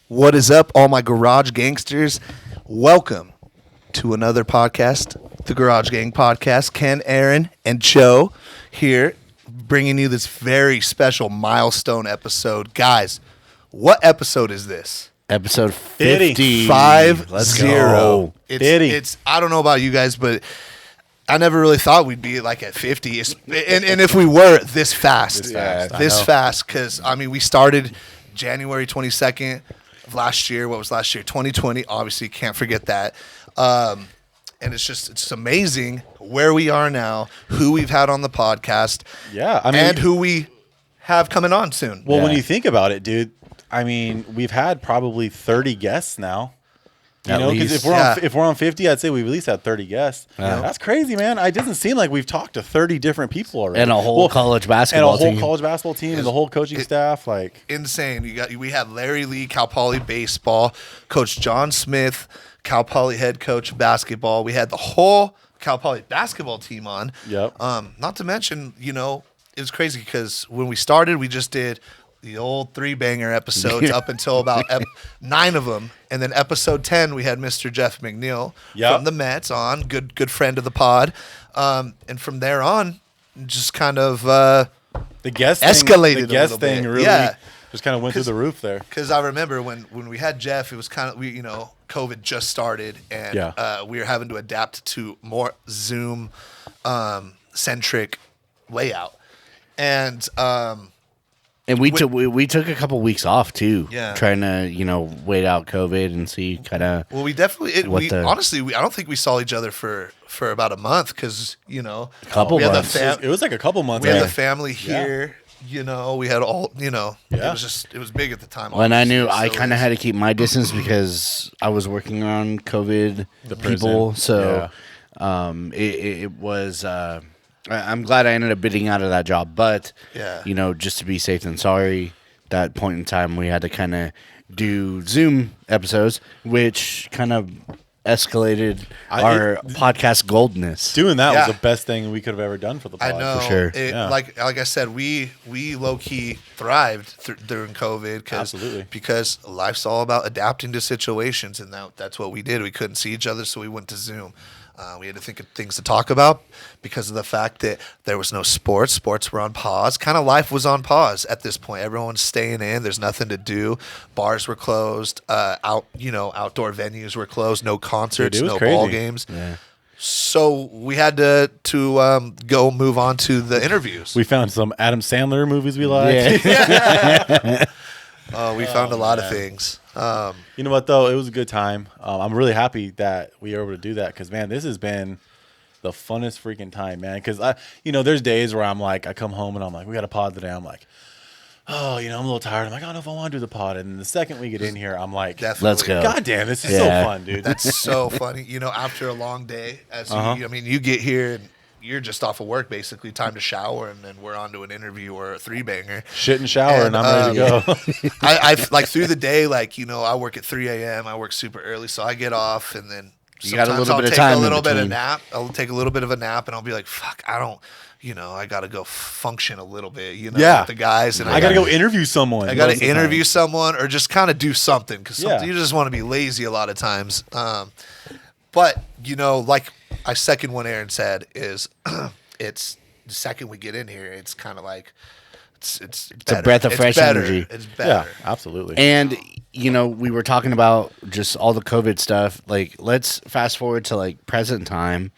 What is up, all my garage gangsters? Welcome to another podcast, the Garage Gang Podcast. Ken, Aaron, and Joe here bringing you this very special milestone episode. Guys, what episode is this? Episode 50. 50. Let's go. It's I don't know about you guys, but I never really thought we'd be like at 50. And if we were this fast. This fast, because, I mean, we started January 22nd of last year. What was last year? 2020. Obviously, can't forget that. And it's amazing where we are now, who we've had on the podcast. Yeah, I mean, and who we have coming on soon. Well, when you think about it, dude, I mean, we've had probably 30 guests now. You know, because if we're on 50, I'd say we've at least had 30 guests. Yeah. That's crazy, man. It doesn't seem like we've talked to 30 different people already. And a whole college basketball team. And the whole coaching staff. Like insane. We had Larry Lee, Cal Poly baseball, Coach John Smith, Cal Poly head coach basketball. We had the whole Cal Poly basketball team on. Yep. Not to mention, it was crazy because when we started, we just did the old 3-banger episodes up until about 9 of them. And then episode 10, we had Mr. Jeff McNeil from the Mets on, good friend of the pod. And from there on, just kind of the guest escalated the guest thing really just kind of went through the roof there. Because I remember when we had Jeff, it was kind of, COVID just started, and we were having to adapt to more Zoom centric layout. And we took a couple weeks off too, trying to wait out COVID and see kind of. Well, we definitely honestly I don't think we saw each other for about a month because a couple months. It was like a couple months. We had the family here. We had all it was big at the time. Well, and I knew I kind of had to keep my distance because I was working around COVID people. So it was. I'm glad I ended up bidding out of that job, but just to be safe than sorry, that point in time we had to kind of do Zoom episodes, which kind of escalated our podcast goldness. Doing that was the best thing we could have ever done for the pod. I know, for sure. Like I said, we low key thrived during COVID because life's all about adapting to situations, and that's what we did. We couldn't see each other, so we went to Zoom. We had to think of things to talk about because of the fact that there was no sports. Sports were on pause. Kind of life was on pause at this point. Everyone's staying in. There's nothing to do. Bars were closed. Outdoor venues were closed. No concerts. No ball games. Yeah. So we had to go move on to the interviews. We found some Adam Sandler movies we liked. We found a lot of things. You know what, though? It was a good time. I'm really happy that we were able to do that because, man, this has been the funnest freaking time, man. Because, there's days where I'm like, I come home and I'm like, we got a pod today. I'm like, I'm a little tired. I'm like, I don't know if I want to do the pod. And the second we get in here, I'm like, definitely. Let's go. God damn, this is so fun, dude. That's so funny. After a long day, you get here and you're just off of work, basically, time to shower, and then we're on to an interview or a 3-banger. Shit and shower, and I'm ready to go. I like through the day, I work at 3 a.m. I work super early, so I get off, and then sometimes I'll take a little bit of nap. I'll take a little bit of a nap, and I'll be like, fuck, I don't, I got to go function a little bit, with the guys. And I got to go interview someone. I got to interview someone or just kind of do something because you just want to be lazy a lot of times. But, like I second what Aaron said is it's the second we get in here, it's kind of like it's a breath of fresh energy. It's better. Yeah, absolutely. And, we were talking about just all the COVID stuff. Like, let's fast forward to, like, present time.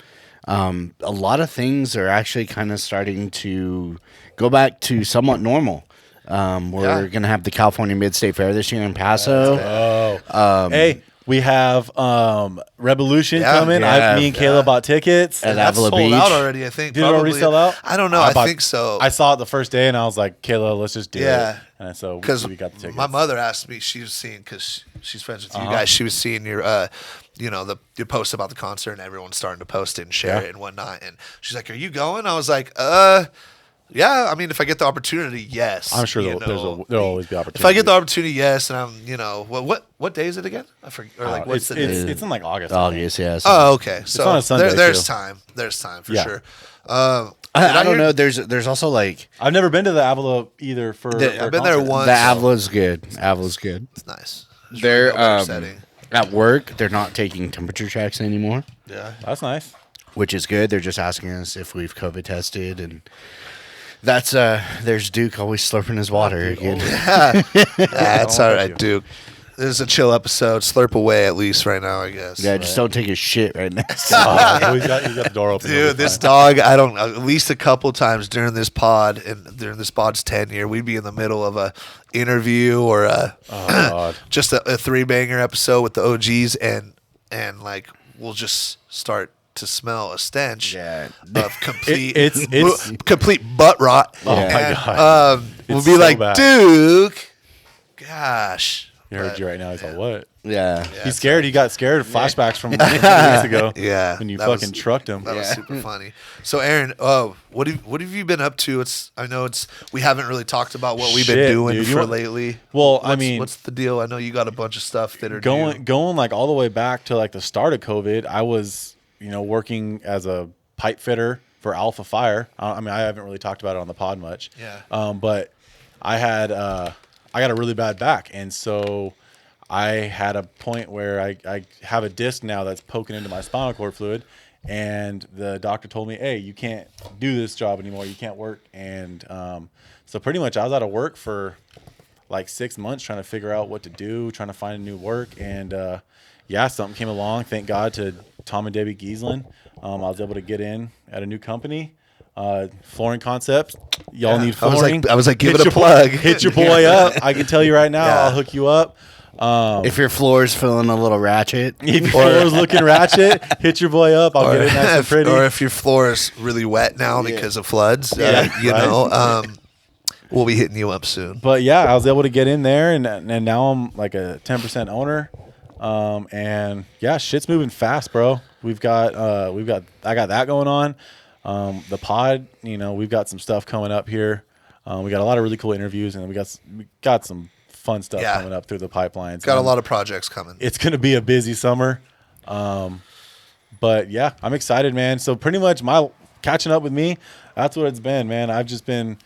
A lot of things are actually kind of starting to go back to somewhat normal. We're going to have the California Mid-State Fair this year in Paso. Hey. We have Revolution coming. Me and Kayla bought tickets. At that's Avila sold Beach. out already, I think. Did it already sell out? I don't know. I think so. I saw it the first day, and I was like, Kayla, let's just do it. And so we got the tickets. My mother asked me, she was seeing, because she's friends with you guys, she was seeing your, your post about the concert, and everyone's starting to post it and share it and whatnot. And she's like, are you going? I was like, yeah, I mean, if I get the opportunity, yes. I'm sure there'll always be opportunity. If I get the opportunity, yes, and I'm, what day is it again? I forget. Or like, what's the day? It's in like August. August, yes. Oh, okay. So on a Sunday, there's time. There's time for sure. I don't know. There's also like I've never been to the Avila either. I've been there once. The Avila's good. Avila's good. It's nice. They're no setting. at work. They're not taking temperature checks anymore. Yeah, That's nice. Which is good. They're just asking us if we've COVID tested, and that's there's Duke always slurping his water again. that's all right, Duke. This is a chill episode. Slurp away at least right now, I guess. Yeah, just don't take a shit right now. He's got the door open. Dude, this dog, I don't know, at least a couple times during this pod and during this pod's tenure, we'd be in the middle of a interview or just a three-banger episode with the OGs and like we'll just start to smell a stench of complete complete butt rot. Oh my God. We'll be so like, bad. Duke, gosh. He heard you right now. He's like, what? Yeah. He's scared. He got scared. Flashbacks from 2 weeks ago. Yeah. When you fucking trucked him. That was super funny. So, Aaron, what have you been up to? We haven't really talked about what we've been doing lately. Well, what's the deal? I know you got a bunch of stuff that are going like all the way back to like the start of COVID. I was, working as a pipe fitter for Alpha Fire. I haven't really talked about it on the pod much. Yeah. But I had I got a really bad back, and so I had a point where I have a disc now that's poking into my spinal cord fluid, and the doctor told me, hey, you can't do this job anymore. You can't work. And so pretty much I was out of work for like 6 months trying to figure out what to do, trying to find new work. And something came along. Thank God to Tom and Debbie Giesland. I was able to get in at a new company. Flooring Concepts. Y'all need flooring. I was like, give it a plug. Hit your boy up. I can tell you right now, I'll hook you up. If your floor's feeling a little ratchet, if your floor's looking ratchet, hit your boy up. I'll get it nice and pretty. Or if your floor is really wet now because of floods, we'll be hitting you up soon. But I was able to get in there, and now I'm like a 10% owner. And shit's moving fast, bro. I got that going on. The pod, we've got some stuff coming up here. We got a lot of really cool interviews, and we got some fun stuff coming up through the pipelines. Got a lot of projects coming. It's going to be a busy summer. But I'm excited, man. So pretty much my catching up with me, that's what it's been, man. I've just been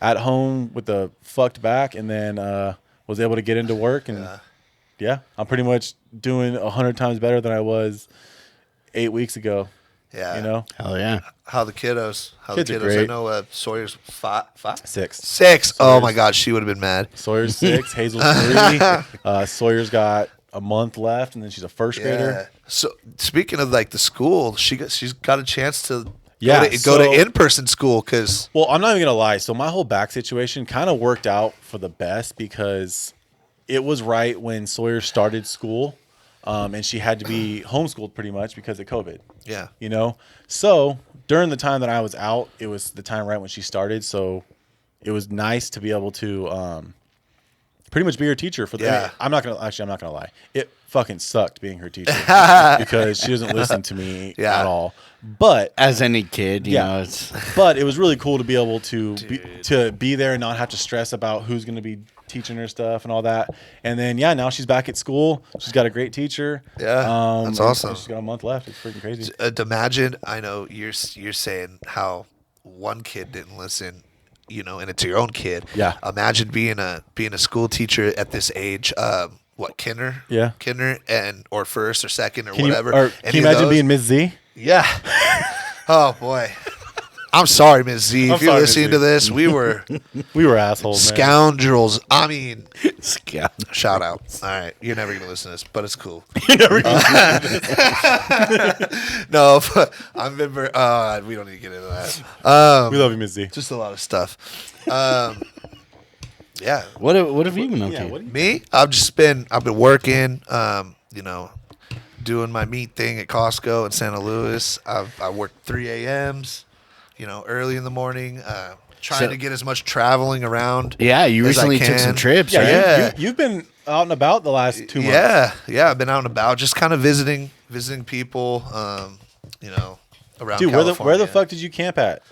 at home with a fucked back, and then was able to get into work, and I'm pretty much doing 100 times better than I was 8 weeks ago. Yeah. Hell yeah. How the kiddos? Kids are great. I know Sawyer's five? 6. 6. Oh my God, she would have been mad. Sawyer's 6, Hazel's 3. Sawyer's got a month left, and then she's a first grader. So speaking of like the school, she's got a chance to go to in-person school because. Well, I'm not even gonna lie. So my whole back situation kind of worked out for the best because it was right when Sawyer started school. And she had to be homeschooled pretty much because of COVID. Yeah. So during the time that I was out, it was the time right when she started. So it was nice to be able to pretty much be her teacher for the. Yeah. I'm not gonna lie. It fucking sucked being her teacher because she doesn't listen to me at all. But as any kid, you know, it's. But it was really cool to be able to be there and not have to stress about who's going to be teaching her stuff and all that. And then now she's back at school. She's got a great teacher. Yeah, that's awesome. She's got a month left. It's freaking crazy. Imagine, I know you're saying how one kid didn't listen, and it's your own kid. Yeah. Imagine being a school teacher at this age. Kinder? Yeah. Kinder or first or second or Can whatever. Can you imagine being Ms. Z? Yeah. Oh boy. I'm sorry, Ms. Z. If you're listening to this, we were assholes, scoundrels. Man. I mean, shout out. All right, you're never gonna listen to this, but it's cool. No, but I remember. We don't need to get into that. We love you, Ms. Z. Just a lot of stuff. Yeah. What have you been up to? Me? I've been working. Doing my meat thing at Costco in Santa Louis. I worked 3 a.m.s. Early in the morning, trying to get as much traveling around. Yeah, you recently took some trips, right? Yeah, you've been out and about the last 2 months. Yeah, I've been out and about, just kind of visiting people, around Dude, California. where the fuck did you camp at?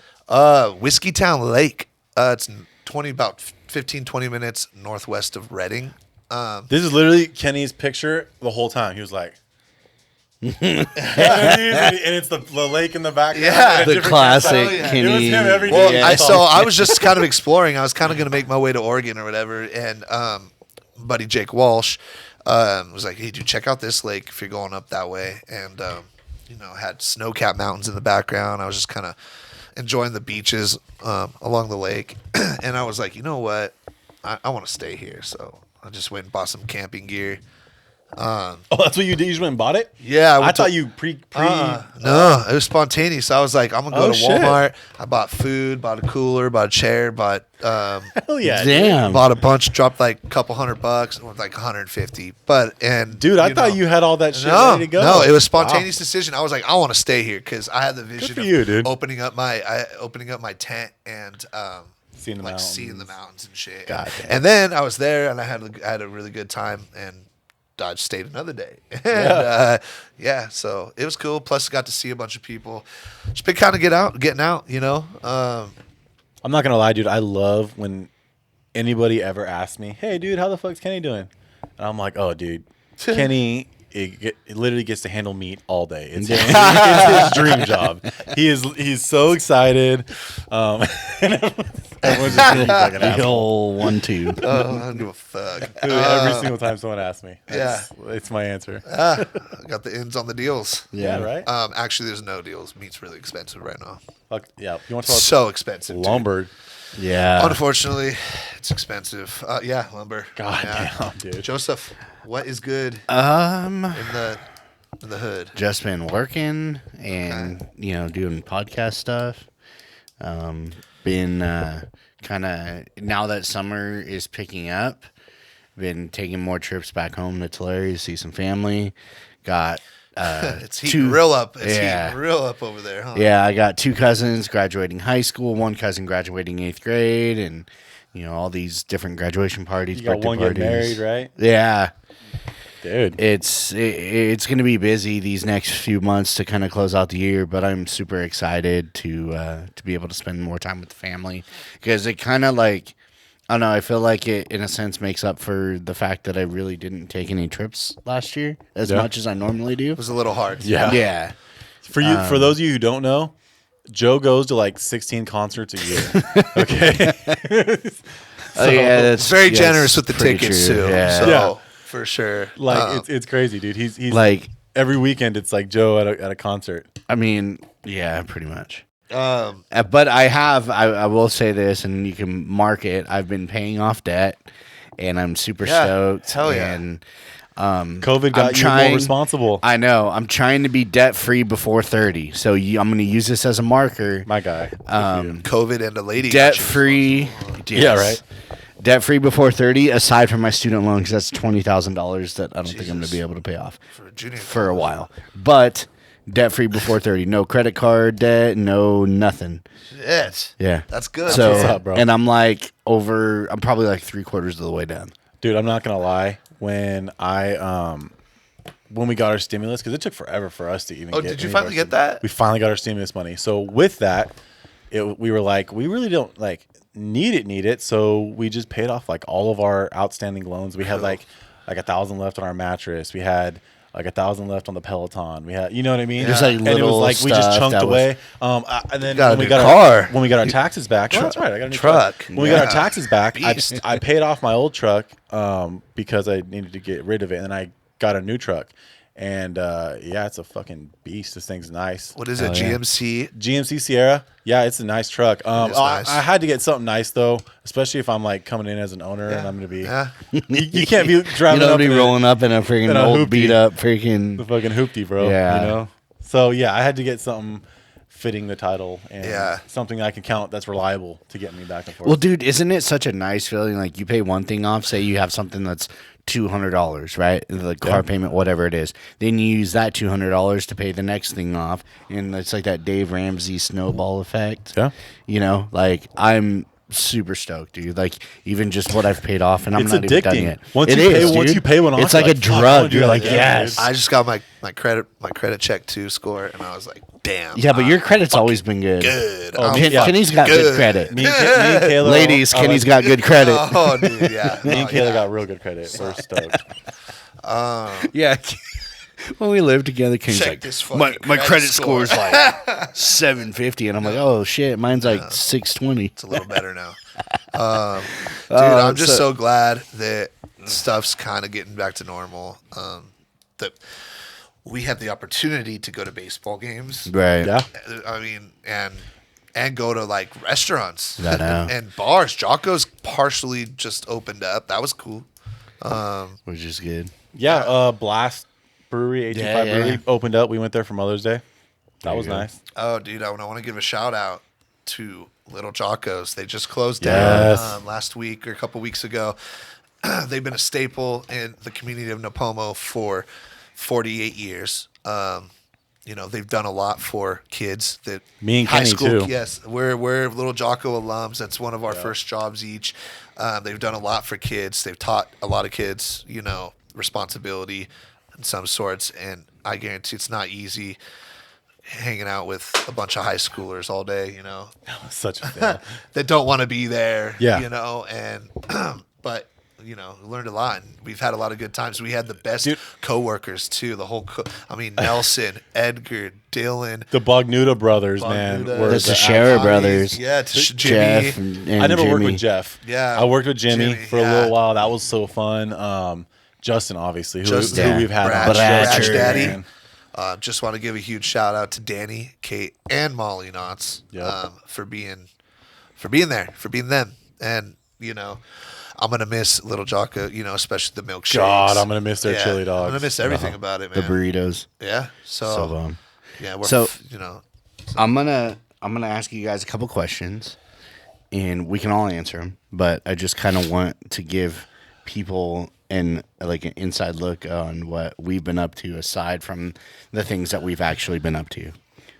Whiskey Town Lake. It's about 15, 20 minutes northwest of Redding. This is literally Kenny's picture the whole time. He was like... and it's the lake in the background. Yeah, the classic Kenny. It was him every day. So I was just kind of exploring. I was kind of going to make my way to Oregon or whatever, and buddy Jake Walsh was like, hey, dude, check out this lake if you're going up that way. And, had snow-capped mountains in the background. I was just kind of enjoying the beaches along the lake. And I was like, you know what? I want to stay here. So I just went and bought some camping gear. That's what you did? You just went and bought it? Yeah. I thought you No, it was spontaneous. I was like, I'm going to go to Walmart. I bought food, bought a cooler, bought a chair, bought Hell yeah. Damn. bought a bunch, dropped like a couple $100, or like 150. Dude, I thought you had all that shit ready to go. No, it was a spontaneous decision. I was like, I want to stay here because I had the vision of dude. opening up my tent and seeing the mountains and shit. God damn. And then I was there and I had a really good time and I stayed another day. And, so it was cool. Plus, got to see a bunch of people. Just been kind of getting out, I'm not gonna lie, dude. I love when anybody ever asks me, "Hey, dude, how the fuck's Kenny doing?" And I'm like, "Oh, dude, Kenny, it literally gets to handle meat all day. It's his dream job. He's so excited." Everyone's just being fucking The asshole. whole 1-2. I don't give a fuck. Dude, every single time someone asks me, Yeah. it's my answer. I got the ends on the deals. Yeah, right. Actually, there's no deals. Meat's really expensive right now. Fuck yeah. You want to talk So expensive. dude. lumber? Yeah. Unfortunately, it's expensive. Lumber. God Yeah. damn, dude. Joseph, what is good Um, in the hood? just been working and doing podcast stuff. Been kind of, now that summer is picking up, been taking more trips back home to Tulare to see some family. Got It's heating real up. It's yeah. heating real up over there, huh? Yeah, I got 2 cousins graduating high school, 1 cousin graduating 8th grade, and all these different graduation parties, You got birthday one parties. getting married, right? Yeah. Dude. It's going to be busy these next few months to kind of close out the year, but I'm super excited to be able to spend more time with the family because it kind of like, I don't know, I feel like it in a sense makes up for the fact that I really didn't take any trips last year as much as I normally do. It was a little hard. Yeah. Yeah. For those of you who don't know, Joe goes to like 16 concerts a year. Okay. It's very generous with the pretty tickets true. too. Yeah. So, Yeah. for sure. Like it's crazy, dude. He's Like, every weekend it's like Joe at a concert. I mean, yeah, pretty much. Um, But I will say this, and you can mark it. I've been paying off debt, and I'm super stoked. Hell yeah. And COVID got you more responsible. I know. I'm trying to be debt free before 30. So I'm going to use this as a marker. My guy. COVID and a lady. Debt free. Yeah, right. Debt free before 30, aside from my student loan, because that's $20,000 that I don't think I'm going to be able to pay off for a while. But debt free before 30. No credit card debt, no nothing. Shit. Yeah. That's good. So, what's up, bro. and I'm I'm probably like 3/4 of the way down. Dude, I'm not gonna lie. When we got our stimulus, because it took forever for us to even get. Oh, did you finally get that? We finally got our stimulus money. So with that, we were like, we really don't like need it. So we just paid off like all of our outstanding loans. We had like $1,000 left on our mattress. We had like $1,000 left on the Peloton. We had, you know what I mean? Just like and it was little like we just stuff chunked that away. And then got a when we new got car. when we got our taxes back, that's right. I got a new Truck. When we got our Yeah. taxes back, Beast. I paid off my old truck because I needed to get rid of it, and then I got a new truck. And it's a fucking beast. This thing's nice. What is it? GMC? GMC Sierra. Yeah, it's a nice truck. is nice. I had to get something nice though, especially if I'm like coming in as an owner and I'm gonna be. Yeah. You can't be driving You up be in rolling up in a freaking in a old hoopty. beat up the freaking. fucking hoopty, bro. Yeah. You know. So yeah, I had to get something fitting the title and Yeah. something I can count that's reliable to get me back and forth. Well, dude, isn't it such a nice feeling? Like you pay one thing off, say you have something that's $200, right? The car payment, whatever it is. Then you use that $200 to pay the next thing off, and it's like that Dave Ramsey snowball effect. Yeah. Like I'm super stoked, dude. Like even just what I've paid off, and I'm It's not even done addicting. yet. Once It you pay- is, once dude. you pay one off, it's like you're a like, fuck, I drug. wanna do You're that like, again, yes. I just got my credit check too score, and I was like, damn. Yeah, but your credit's always been good. Good. Oh, Kenny's got good good. credit. me and Kayla, Ladies, are Kenny's like- got good credit. Oh, dude, yeah. Me and Oh, Kayla yeah. got real good credit. We're stoked. Yeah. When we lived together, Kenny's Check like, this fucking my credit credit score." score's like 750, and I'm like, oh shit, mine's like 620. It's a little better now. Dude, I'm just so glad that stuff's kind of getting back to normal. That we had the opportunity to go to baseball games, Right. Yeah. I mean, and go to like restaurants I know. and bars. Jocko's partially just opened up. That was cool. Which is good. Yeah. Blast Brewery, 825 Yeah, Brewery yeah. opened up. We went there for Mother's Day. That was you go. nice. Oh, dude, I want to give a shout out to Little Jocko's. They just closed Yes. down last week or a couple weeks ago. They've been a staple in the community of Napomo for 48 years. They've done a lot for kids that Me and high Kenny, school. too. Yes, we're Little Jocko alums. That's one of our first jobs each. They've done a lot for kids. They've taught a lot of kids, responsibility in some sorts. And I guarantee it's not easy hanging out with a bunch of high schoolers all day, Such a thing. that don't want to be there, Yeah. and but learned a lot. And we've had a lot of good times. We had the best Dude. coworkers too. The whole, Nelson, Edgar, Dylan, The Bognuda brothers, man. Bognuda. were That's the the Scherer Connies, brothers. yeah, Jeff Jimmy. and I never worked Jimmy. with Jeff. Yeah. I worked with Jimmy, Jimmy, for a yeah. little while. That was so fun. Justin, obviously, who Justin, we've had Brad, on the Brad show, Daddy. man. Just want to give a huge shout out to Danny, Kate, and Molly Knotts Yep. for being there, for being them. And I'm gonna miss Little Jocko, especially the milkshakes. God, I'm gonna miss their chili dogs. I'm gonna miss everything about it, The man. burritos. Yeah. So bomb. Yeah. We're So- I'm gonna ask you guys a couple questions, and we can all answer them. But I just kind of want to give people an inside look on what we've been up to, aside from the things that we've actually been up to.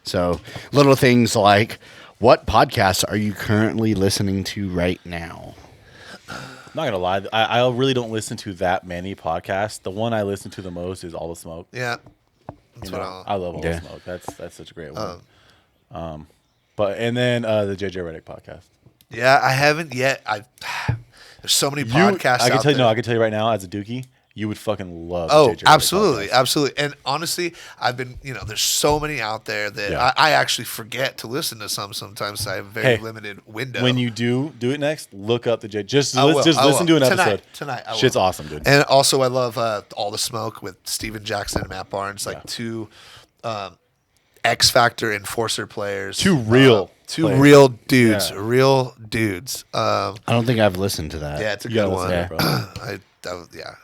So little things like, what podcasts are you currently listening to right now? I'm not gonna lie, I really don't listen to that many podcasts. The one I listen to the most is All the Smoke. Yeah. That's You what know, I love All Yeah. the Smoke. That's such a great one. And then the JJ Redick podcast. Yeah, I haven't yet. There's so many podcasts I can out tell you, there. no, I can tell you right now, as a Dookie, you would fucking love. the Oh, JJ Redick absolutely, podcast. absolutely. And honestly, I've been, there's so many out there that Yeah. I actually forget to listen to sometimes. So I have a very Hey, limited window. When you do it next, look up the JJ. Just I will, I listen will. to an episode. Tonight, I will. Shit's awesome, dude. And also, I love All the Smoke with Steven Jackson and Matt Barnes, like two X Factor enforcer players. Two real two players. real dudes. Yeah. Real dudes. I don't think I've listened to that. Yeah, it's a You good gotta one. listen to it, bro. Yeah.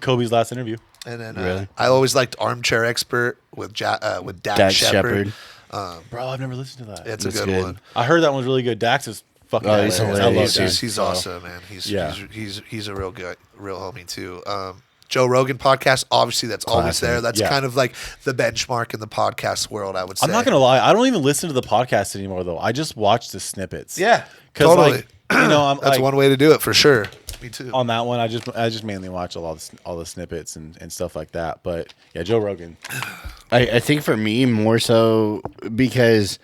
Kobe's last interview. And then Really? I always liked Armchair Expert with Dak Dak Shepard. Bro, I've never listened to that. It's a That's good good. one. I heard that one's really good. Dax is fucking Oh, he's hilarious. I hilarious. love Dax. He's So, awesome, man. He's Yeah. he's a real good, real homie too. Joe Rogan podcast, obviously that's always Classic. there. That's Yeah. kind of like the benchmark in the podcast world, I would say. I'm not gonna lie. I don't even listen to the podcast anymore, though. I just watch the snippets. Yeah, 'Cause, totally. like, I'm That's like, one way to do it for sure. Me too. on that one. I just mainly watch all the snippets and stuff like that. But yeah, Joe Rogan. I think for me more so because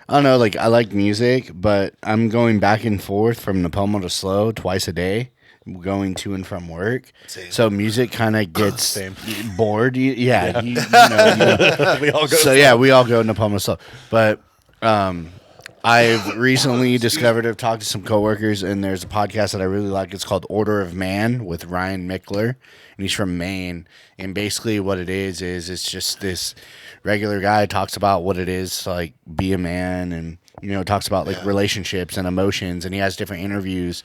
I don't know, I like music, but I'm going back and forth from Napomo to Slow twice a day, going to and from work. Same. So music kind of gets Same. bored. Yeah. You know. We all go. So yeah, we all go Napomo to Slow, but I've recently discovered, I've talked to some coworkers, and there's a podcast that I really like. It's called Order of Man with Ryan Mickler, and he's from Maine. And basically what it is it's just this regular guy talks about what it is to, like, be a man, and, talks about, like, relationships and emotions, and he has different interviews.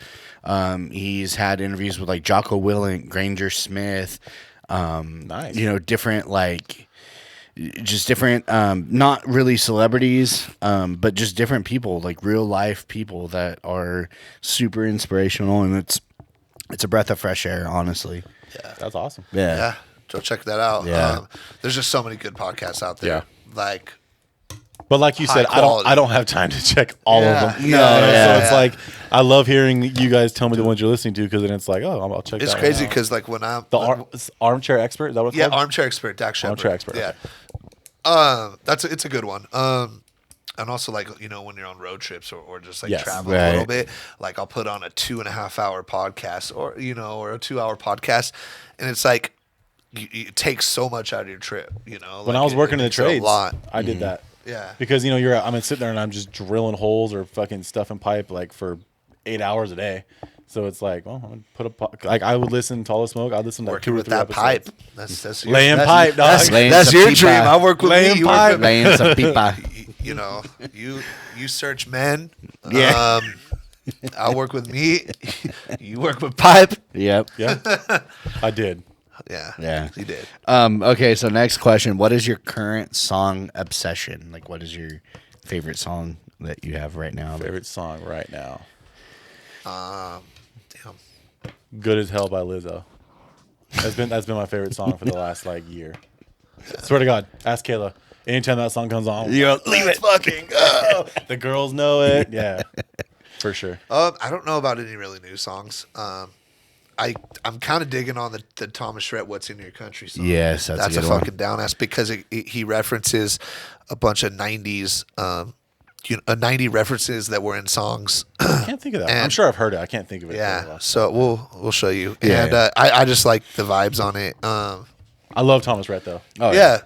He's had interviews with, like, Jocko Willink, Granger Smith, Nice. different, like, just different, not really celebrities, but just different people, like real life people that are super inspirational, and it's a breath of fresh air, honestly. That's awesome. Yeah, go check that out. Yeah. There's just so many good podcasts out there. Yeah. Like, But like you said, quality. I don't have time to check all Yeah. of them. No, So it's yeah. like I love hearing you guys tell me the ones you're listening to, because then it's like, oh, I'll check. it's that crazy one out. because like when I'm Armchair Expert. Is that what it's yeah, called? Armchair Expert, Dak Shepard. Armchair Expert, Yeah. It's a good one. And also, like, when you're on road trips or just like Yes. traveling a little Right. bit, like I'll put on a 2.5 hour podcast or a 2 hour podcast, and it's like it takes so much out of your trip. When I was working in the trades, a lot. I did that. Yeah. Because I'm sitting there and I'm just drilling holes or fucking stuffing pipe like for 8 hours a day. So it's like, well, I'm gonna put like I would listen to All the Smoke. I'd listen to like 2 or 3 that episodes. Pipe. That's your, laying pipe, dog. That's your dream. I work with laying me. You pipe. work with, Laying some pipa. you know, you search men. Yeah. I work with me. You work with Pipe. Yep. Yeah, I did. Yeah, you did. Okay, so next question. What is your current song obsession? Like, what is your favorite song that you have right now? Favorite song right now. Damn. Good as Hell by Lizzo. That's been my favorite song for the last like year. Swear to God, ask Kayla. Anytime that song comes on, Leave it. Fucking. the girls know it. Yeah, for sure. I don't know about any really new songs. I'm kind of digging on the Thomas Rhett "What's in Your Country" song. Yes, that's a good fucking down ass because he references a bunch of '90s, 90 references that were in songs. I can't think of that. I'm sure I've heard it. I can't think of it. Yeah, so we'll show you. Yeah, and yeah. I just like the vibes on it. I love Thomas Rhett though. Oh, Yeah.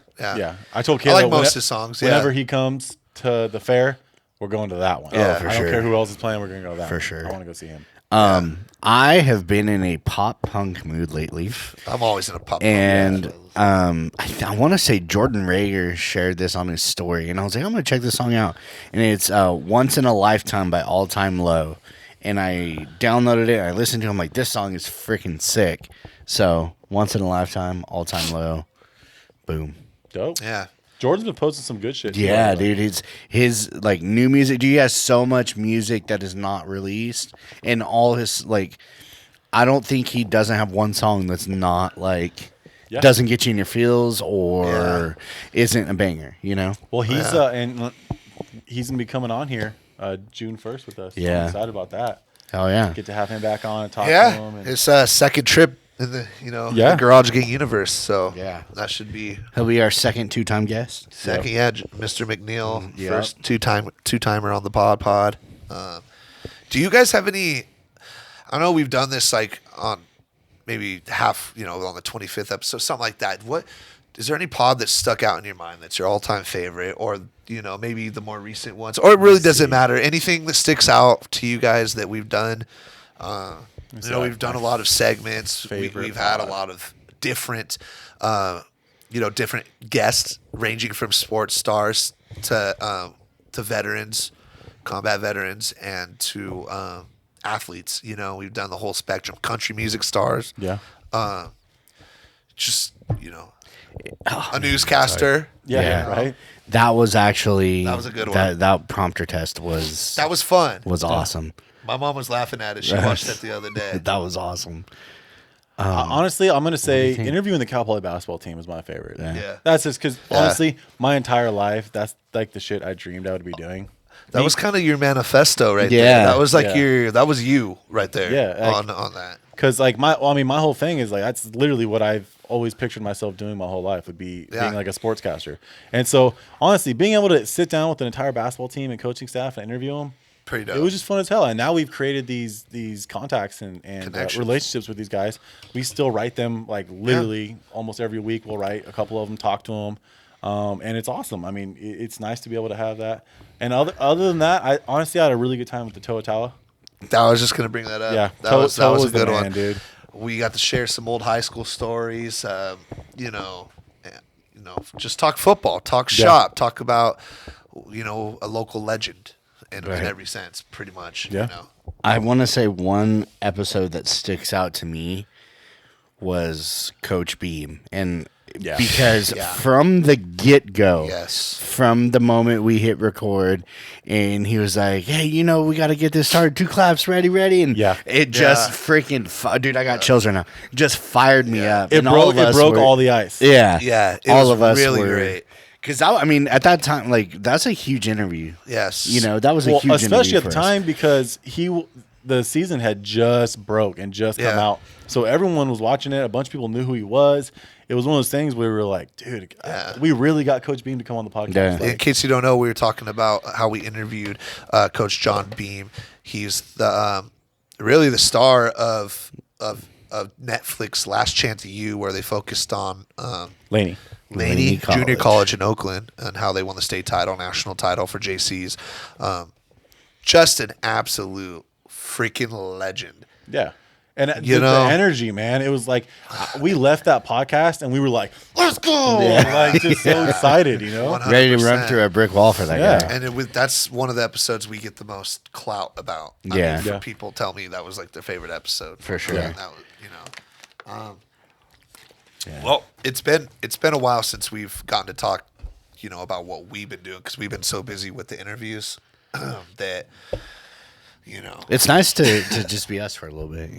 I told Kayla I like most of his songs. Yeah. Whenever he comes to the fair, we're going to that one. Yeah, for I sure. don't care who else is playing. We're gonna go to that For one. sure. I want to go see him. I have been in a pop punk mood lately. I'm always in a pop. And I want to say Jordan Rager shared this on his story, and I was like, I'm gonna check this song out. And it's "Once in a Lifetime" by All Time Low. And I downloaded it. I listened to it. I'm like, this song is freaking sick. So "Once in a Lifetime," All Time Low, boom. Dope. Yeah. Jordan's been posting some good shit. Yeah, dude. His like new music. Dude, he has so much music that is not released, and all his like. I don't think he doesn't have one song that's not like doesn't get you in your feels or isn't a banger. You know. Well, he's and he's gonna be coming on here June 1st with us. Yeah. I'm excited about that. Hell yeah. Get to have him back on and talk to him. And His second trip in the Garage Gang universe. So that should be He'll be our second 2-time guest. second. Mr. McNeil, Yep. first two-timer on the pod. Do you guys have any? I know we've done this like on maybe half, on the 25th episode, something like that. What is there any pod that stuck out in your mind that's your all-time favorite, or maybe the more recent ones, or it really doesn't matter? Anything that sticks out to you guys that we've done? We've done a lot of segments. We've had a lot of different, different guests ranging from sports stars to veterans, combat veterans, and to athletes. We've done the whole spectrum. Country music stars. yeah. A newscaster. Yeah. Right. That was actually That was a good one. That prompter test was That was fun. awesome. My mom was laughing at it. She watched it the other day. That was awesome. Honestly, I'm gonna say interviewing the Cal Poly basketball team is my favorite. Yeah. That's just because honestly, my entire life, that's like the shit I dreamed I would be doing. That was kind of your manifesto right Yeah. there. That was like Yeah. that was you right there. Yeah, like- on that. Because like my whole thing is like that's literally what I've always pictured myself doing my whole life would be being like a sportscaster. And so honestly, being able to sit down with an entire basketball team and coaching staff and interview them, Pretty dope. it was just fun as hell. And now we've created these contacts and Connections. relationships with these guys. We still write them like literally almost every week. We'll write a couple of them, talk to them, and it's awesome. I mean, it's nice to be able to have that. And other than that, I honestly had a really good time with the Toa. I was just gonna bring that up. Yeah, that was a the good man, one, dude. We got to share some old high school stories. Just talk football, talk shop, talk about a local legend in every sense, pretty much. Yeah. I want to say one episode that sticks out to me was Coach Beam. And because from the get-go, from the moment we hit record, and he was like, hey, we got to get this started. 2 claps, ready. And it just freaking, dude, I got chills right now. Just fired me up. It And broke all the ice. Yeah. Yeah. It all was of us really were great. Because at that time, like, that's a huge interview. Yes. That was a huge interview. Especially at for the us. time because the season had just broke and just come out. So everyone was watching it. A bunch of people knew who he was. It was one of those things where we were like, dude, we really got Coach Beam to come on the podcast. Yeah. Like, In case you don't know, we were talking about how we interviewed Coach John Beam. He's really the star of Netflix Last Chance at You, where they focused on Laney Laney College. Junior College in Oakland and how they won the state title, national title for JCs. Just an absolute freaking legend. Yeah. And the energy, man, it was like we left that podcast and we were like, let's go. Like just so excited, 100%. Ready to run through a brick wall for that guy. And that's one of the episodes we get the most clout about. I mean, people tell me that was like their favorite episode. For sure. That was, Well, it's been a while since we've gotten to talk, about what we've been doing because we've been so busy with the interviews that, It's nice to just be us for a little bit,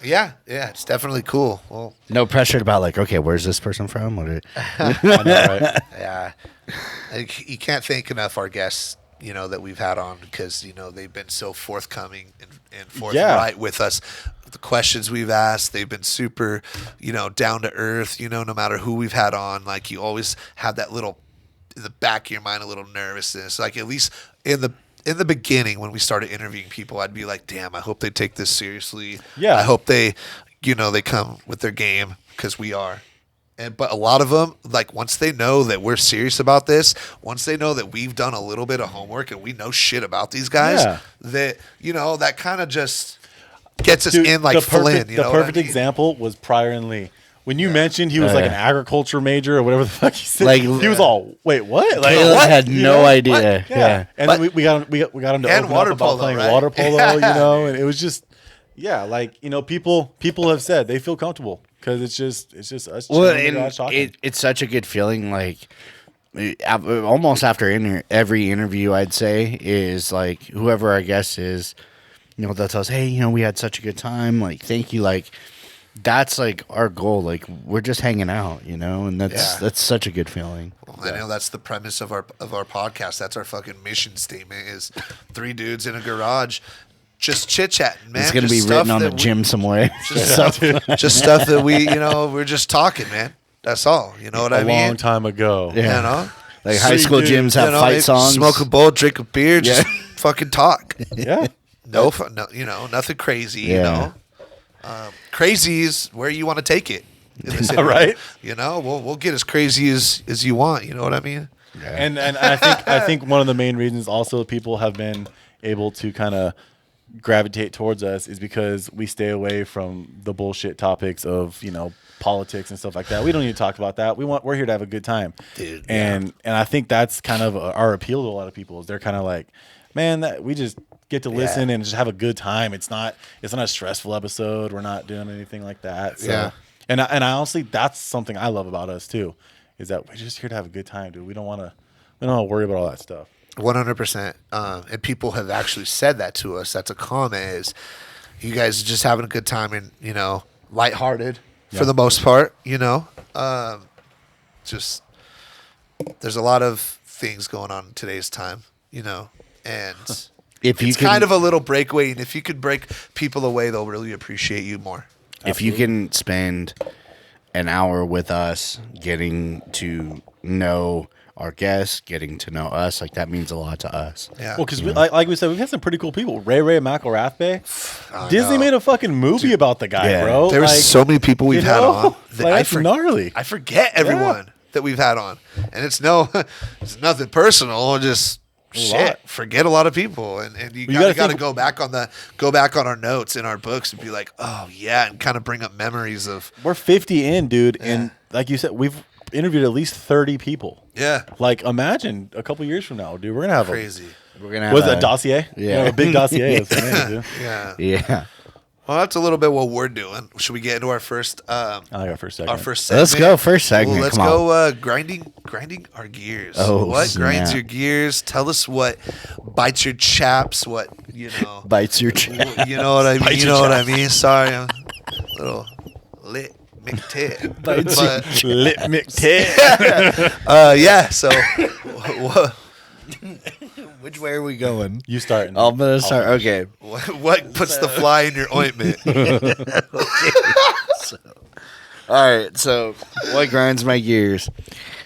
Yeah, it's definitely cool. Well, no pressure about like, okay, where's this person from? I know, right? Yeah, you can't thank enough our guests, that we've had on because they've been so forthcoming and forthright with us. The questions we've asked, they've been super, down to earth. No matter who we've had on, like you always have that little in the back of your mind, a little nervousness. Like at least in the beginning when we started interviewing people, I'd be like, damn, I hope they take this seriously. Yeah. I hope they, they come with their game because we are. But a lot of them, like once they know that we're serious about this, once they know that we've done a little bit of homework and we know shit about these guys, that, that kind of just gets us in like Flynn. The perfect example was Pryor and Lee. When you mentioned he was like an agriculture major or whatever the fuck he said, like, he was all, wait, what? Like, Caleb had no idea. Yeah. And then we got him to open up about playing water polo, and it was just, like, people have said they feel comfortable because it's just us. Well, and it's such a good feeling, like, almost after every interview, I'd say, is like, whoever our guest is, they'll tell us, hey, we had such a good time, like, thank you, like, that's like our goal. Like we're just hanging out, and that's such a good feeling. Well, I know that's the premise of our podcast. That's our fucking mission statement: is 3 dudes in a garage, just chit chatting. Man, it's gonna be written on the gym somewhere. Just stuff that we, we're just talking, man. That's all. You know what I mean? A long time ago. Yeah. Like high school gyms have fight songs. Smoke a bowl, drink a beer, just fucking talk. Yeah. No, nothing crazy. Crazy is where you want to take it. Right. We'll get as crazy as you want. You know what I mean? Yeah. And I think one of the main reasons also people have been able to kind of gravitate towards us is because we stay away from the bullshit topics of politics and stuff like that. We don't need to talk about that. We're here to have a good time, dude. And I think that's kind of our appeal to a lot of people. Is they're kind of like, man, that we just get to listen and just have a good time. It's not a stressful episode. We're not doing anything like that. So, and I honestly, that's something I love about us too, is that we're just here to have a good time, dude. We don't want to worry about all that stuff. 100%. And people have actually said that to us. That's a comment is you guys are just having a good time and, lighthearted for the most part, just there's a lot of things going on in today's time, and it's kind of a little breakaway. And if you could break people away, they'll really appreciate you more. If you can spend an hour with us getting to know our guests, getting to know us, like that means a lot to us. Yeah. Well, because like we said, we've had some pretty cool people. Ray McElrathbey. Disney made a fucking movie about the guy, bro. There were so many people we've had on. That's gnarly. I forget everyone that we've had on, and it's nothing personal. Just forget a lot of people, and you got to go back on our notes in our books and be like, oh yeah, and kind of bring up memories of. We're 50 in, dude, and like you said, we've interviewed at least 30 people. Yeah, like imagine a couple years from now, dude, we're gonna have crazy. We're gonna have a dossier. Yeah, a big dossier. Yeah. Well, that's a little bit what we're doing. Should we get into our first? I like our first segment. Let's go first segment. Let's go grinding our gears. Oh, what grinds your gears? Tell us what bites your chaps. What bites your chaps. You know what I mean? You know what I mean? Sorry, I'm a little lit. McTit. Lit McTit. Yeah. So, which way are we going? You start. I'm gonna start. Okay. What puts the fly in your ointment? All right. So, what grinds my gears?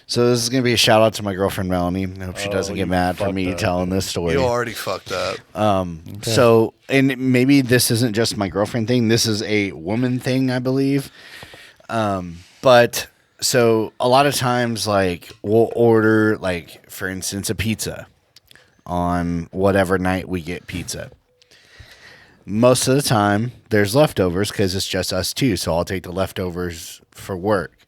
So this is gonna be a shout out to my girlfriend Melanie. I hope she doesn't get mad for me telling this story. You already fucked up. Okay. So, and maybe this isn't just my girlfriend thing. This is a woman thing, I believe. But so a lot of times, like we'll order, like for instance, a pizza on whatever night we get pizza. most of the time there's leftovers because it's just us two. So I'll take the leftovers for work.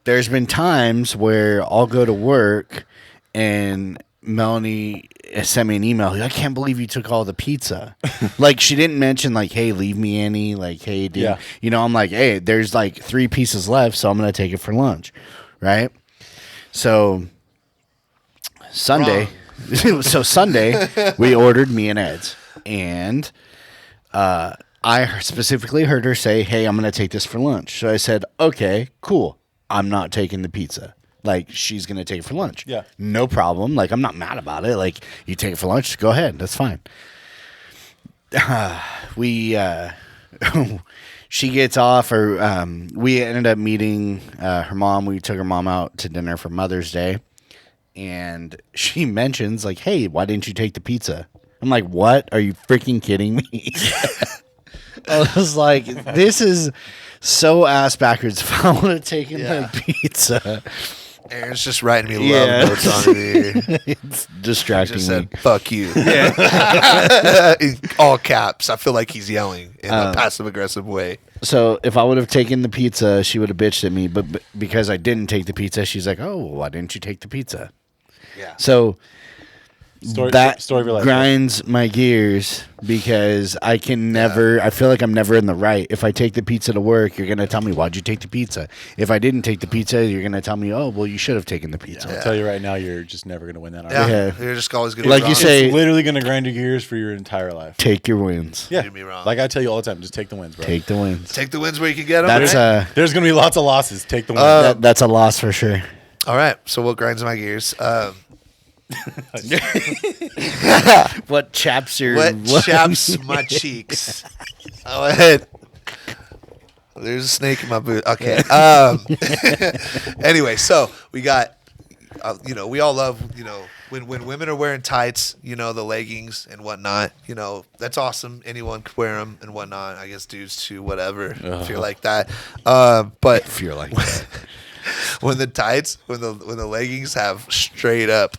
There's been times where I'll go to work and Melanie sent me an email. I can't believe you took all the pizza. Like, she didn't mention, like, hey, leave me any. Like, hey, dude. Yeah. You know, I'm like, hey, there's like 3 pieces left, so I'm going to take it for lunch. Right? So, Sunday. We ordered me and Ed's. And I specifically heard her say, hey, I'm going to take this for lunch. So I said, okay, cool. I'm not taking the pizza. Like, she's going to take it for lunch. Yeah. No problem. Like, I'm not mad about it. Like, you take it for lunch, go ahead. That's fine. She gets off, or we ended up meeting her mom. We took her mom out to dinner for Mother's Day. And she mentions, like, hey, why didn't you take the pizza? I'm like, what? Are you freaking kidding me? I was like, this is so ass backwards. If I would have taken the pizza. Aaron's just writing me love notes on it here. It's distracting just me. Said, fuck you. Yeah. In all caps. I feel like he's yelling in a passive-aggressive way. So if I would have taken the pizza, she would have bitched at me. But because I didn't take the pizza, she's like, oh, why didn't you take the pizza? Yeah. So story of your life, grinds my gears because I can never, I feel like I'm never in the right. If I take the pizza to work, you're going to tell me, why'd you take the pizza? If I didn't take the pizza, you're going to tell me, oh, well, you should have taken the pizza. I'll tell you right now, you're just never going to win that argument. Yeah. You're just always going to like you say, it's literally going to grind your gears for your entire life. Take your wins. Yeah. Do me wrong. Like I tell you all the time, just take the wins, bro. Take the wins. Take the wins where you can get them. That's There's going to be lots of losses. Take the wins. that's a loss for sure. All right. So what grinds my gears? What chaps my cheeks? Go ahead. There's a snake in my boot. Okay. Anyway, so we got, we all love, when women are wearing tights, the leggings and whatnot, that's awesome. Anyone could wear them and whatnot. I guess dudes too, whatever, if you're like that. But if you're like that. when the leggings have straight up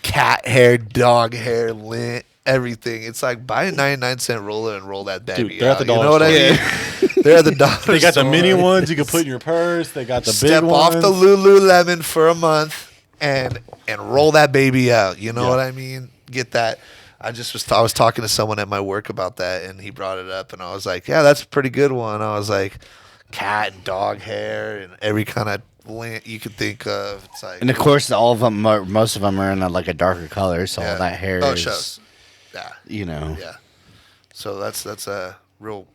cat hair, dog hair, lint, everything. It's like buy a 99-cent roller and roll that baby. Dude, they're out. at the dollar You know what I mean? They're at the dollar They got store. the mini ones you can put in your purse. They got the Step big ones. off the Lululemon for a month and roll that baby out. You know what I mean? Get that. I was talking to someone at my work about that, and he brought it up, and I was like, yeah, that's a pretty good one. I was like, cat and dog hair and every kind of lint you could think of. It's like, and of course, most of them are in a darker color, so all that hair is, shows. Yeah. Yeah. So that's a real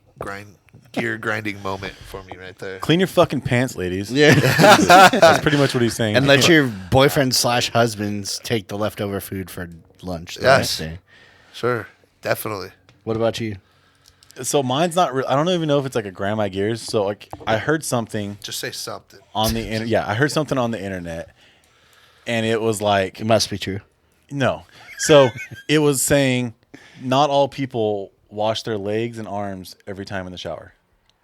gear grinding moment for me right there. Clean your fucking pants, ladies. Yeah. That's pretty much what he's saying. And let your boyfriend/husbands take the leftover food for lunch the next day. Sure. Definitely. What about you? So mine's not real. I don't even know if it's like a grind my gears. So like I heard something. Just say something. On the internet. Yeah, I heard something on the internet. And it was like. It must be true. No. So it was saying not all people wash their legs and arms every time in the shower.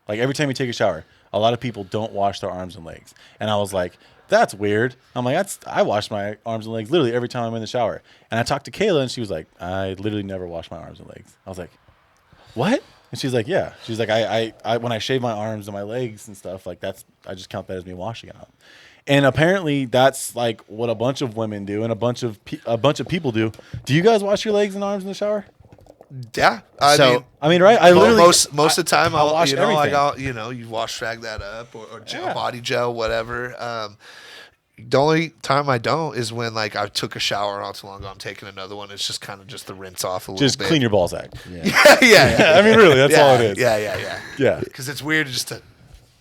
Like every time you take a shower, a lot of people don't wash their arms and legs. And I was like, that's weird. I'm like, I wash my arms and legs literally every time I'm in the shower. And I talked to Kayla and she was like, I literally never wash my arms and legs. I was like, what? And she's like, yeah. She's like, I when I shave my arms and my legs and stuff, like I just count that as me washing it up. And apparently that's like what a bunch of women do and a bunch of people do. Do you guys wash your legs and arms in the shower? Yeah. I mean, right? I literally most of the time I'll wash everything. You wash drag that up or gel, body gel, whatever. The only time I don't is when like I took a shower not too long ago. I'm taking another one. It's just kind of just the rinse off a little bit. Just clean your ball sack. Yeah. yeah. I mean, really, that's all it is. Yeah. Because it's weird just to,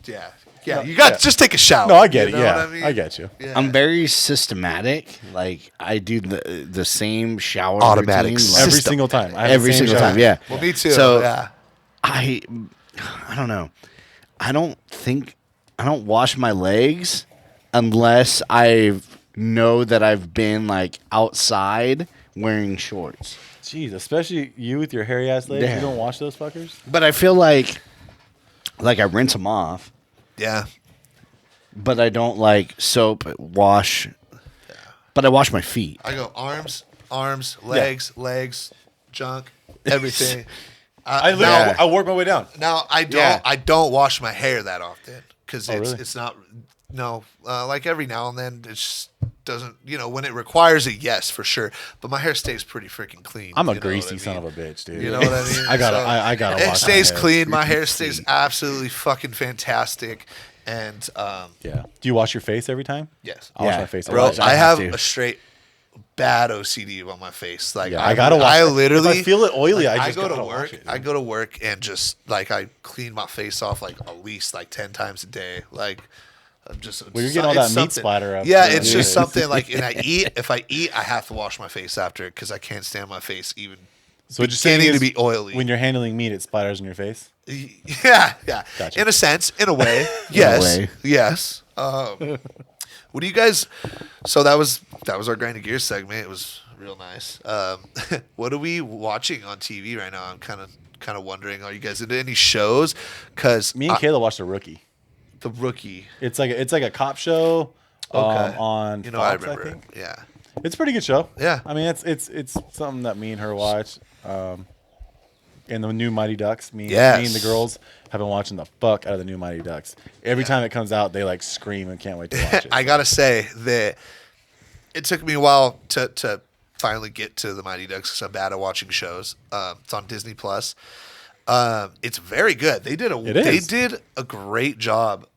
yeah. You got to just take a shower. No, I get it. You know Yeah, what I mean? I get you. Yeah. I'm very systematic. Like I do the same shower Automatic routine, system. Every single time. I have every the same single shower. time. Yeah. Well, me too. So yeah. I don't know. I don't wash my legs unless I know that I've been like outside wearing shorts. Jeez, especially you with your hairy ass legs. Yeah. You don't wash those fuckers? But I feel like I rinse them off. Yeah. But I don't like soap wash. But I wash my feet. I go arms, legs, junk, everything. I work my way down. Now I don't wash my hair that often because it's not like every now and then it just doesn't when it requires it, yes, for sure, but my hair stays pretty freaking clean. I'm a greasy son of a bitch, dude. You know what I mean? I gotta it wash stays my hair. clean. My hair stays absolutely fucking fantastic. And do you wash your face every time? Yes. I wash my face. Bro, I have a straight bad OCD on my face. Like I gotta wash. I literally, if I feel it oily, like, I just go to wash work. it, I go to work and just like I clean my face off like at least like 10 times a day. Like I'm just. Well, you're getting all that meat splatter up. Yeah, it's just something like. And if I eat, I have to wash my face after it because I can't stand my face even. So what you're saying to is be oily. When you're handling meat, it splatters in your face. Yeah. Gotcha. In a sense, in a way, yes. What do you guys? So that was our grinding gears segment. It was real nice. What are we watching on TV right now? I'm kind of wondering. Are you guys into any shows? Because me and Kayla watched The Rookie. The Rookie. It's like a cop show. On Fox, I remember. I think. Yeah. It's a pretty good show. Yeah. I mean, it's something that me and her watch. And the new Mighty Ducks. Me and the girls have been watching the fuck out of the new Mighty Ducks. Every time it comes out, they like scream and can't wait to watch it. I gotta say that it took me a while to finally get to the Mighty Ducks because I'm bad at watching shows. It's on Disney Plus. It's very good. They did a great job.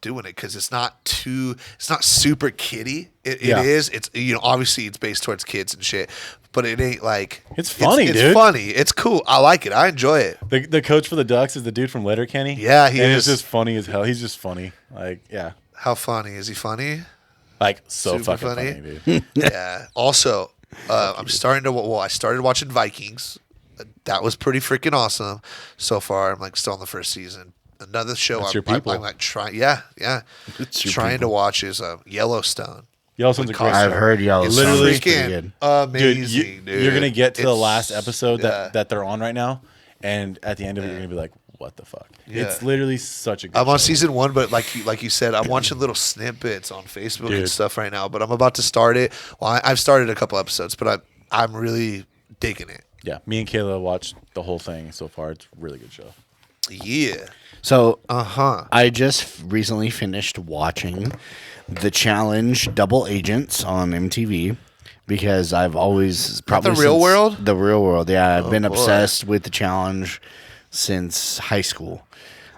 Doing it because it's not super kiddie. It is. It's obviously it's based towards kids and shit, but it ain't like it's funny, dude. It's funny. It's cool. I like it. I enjoy it. The coach for the Ducks is the dude from Letterkenny. Yeah, he is. It's just funny as hell. He's just funny. Like, yeah. How funny is he? Funny? Like so super fucking funny, dude. Yeah. Also, I started watching Vikings. That was pretty freaking awesome so far. I'm like still on the first season. Another show I'm like trying to watch is Yellowstone. Yellowstone's a great show. I've heard Yellowstone. It's freaking amazing, dude. You're gonna get to the last episode that they're on right now, and at the end of it, you're gonna be like, "What the fuck?" Yeah. It's literally such a good show. I'm on season 1, but like you said, I'm watching little snippets on Facebook and stuff right now. But I'm about to start it. Well, I've started a couple episodes, but I'm really digging it. Yeah, me and Kayla watched the whole thing so far. It's a really good show. Yeah. So, I just recently finished watching The Challenge Double Agents on MTV because I've always probably The Real World? The Real World, yeah. I've been obsessed with The Challenge since high school.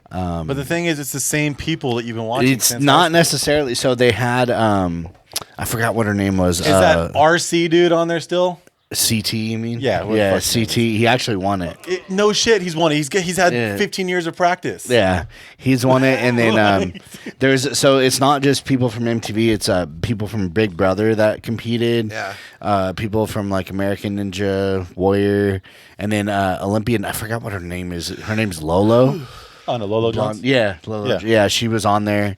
But the thing is, it's the same people that you've been watching. It's not necessarily. So they had, I forgot what her name was. Is that RC dude on there still? CT, you mean? Yeah, CT. He actually won it. No shit, he's won it. He's had 15 years of practice. Yeah, he's won it, and then so it's not just people from MTV. It's people from Big Brother that competed. Yeah. People from like American Ninja Warrior, and then Olympian. I forgot what her name is. Her name's Lolo. Oh no, Lolo Jones. Yeah, Lolo. Yeah, she was on there.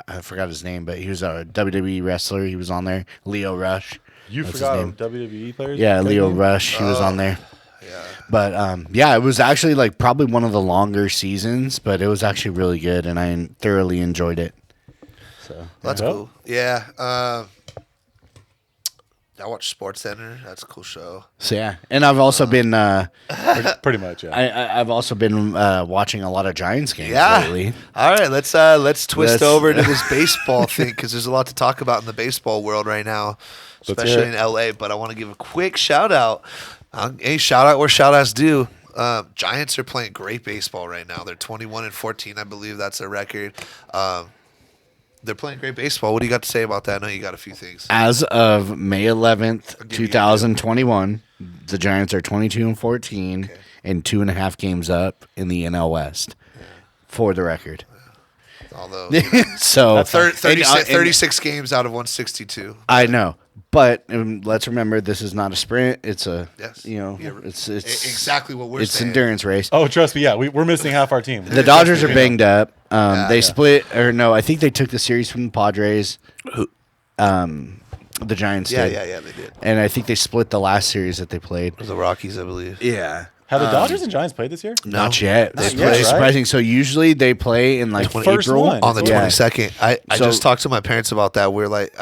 I forgot his name, but he was a WWE wrestler. He was on there. Leo Rush. You forgot WWE players? Yeah, Leo Rush. He was on there. Yeah. But it was actually like probably one of the longer seasons, but it was actually really good, and I thoroughly enjoyed it. So that's cool. Yeah. I watch SportsCenter. That's a cool show. So yeah, and I've also been pretty much. Yeah. I've also been watching a lot of Giants games lately. All right, let's twist over to this baseball thing because there's a lot to talk about in the baseball world right now, especially in LA. But I want to give a quick shout out. A shout out where shout outs due. Giants are playing great baseball right now. They're 21-14, I believe that's their record. They're playing great baseball. What do you got to say about that? I know you got a few things. As of May 11th, 2021, the Giants are 22-14 and 2.5 games up in the NL West, for the record. Although, so 36 games out of 162. I know. But let's remember, this is not a sprint. It's it's exactly what we're saying. It's an endurance race. Oh, trust me. Yeah, we're missing half our team. The Dodgers are banged up. They split, or no, I think they took the series from the Padres. The Giants did. Yeah, they did. And I think they split the last series that they played. It was the Rockies, I believe. Yeah. Have the Dodgers and Giants played this year? Not yet. Not They yet, play right? surprising. So usually they play in like The first April. one. On the 22nd. I just talked to my parents about that. We're like,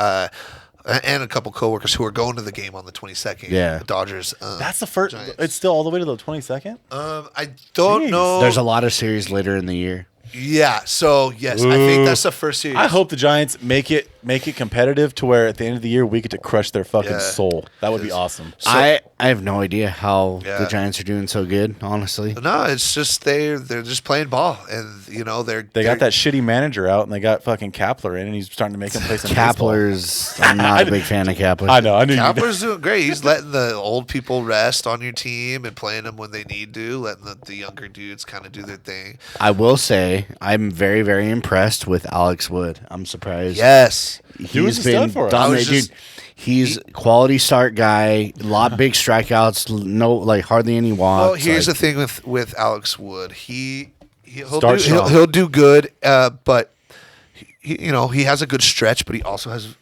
and a couple coworkers who are going to the game on the 22nd. Yeah. The Dodgers. That's the first. Giants. It's still all the way to the 22nd. I don't know. There's a lot of series later in the year. Yeah. So yes, I think that's the first series. I hope the Giants make it competitive to where at the end of the year we get to crush their fucking soul. That would be awesome. So, I have no idea how the Giants are doing so good. Honestly, no, it's just they're just playing ball, and they got that shitty manager out, and they got fucking Kapler in, and he's starting to make them play some Kapler's. I'm not a big fan of Kapler. I know. I knew Kapler's doing great. He's letting the old people rest on your team and playing them when they need to, letting the younger dudes kind of do their thing. I will say I'm very, very impressed with Alex Wood. I'm surprised. Yes. He's been dominating. Dude, he's quality start guy. A lot big strikeouts. No, like hardly any walks. Well, here's the thing with Alex Wood. He'll do good, but he has a good stretch, but he also has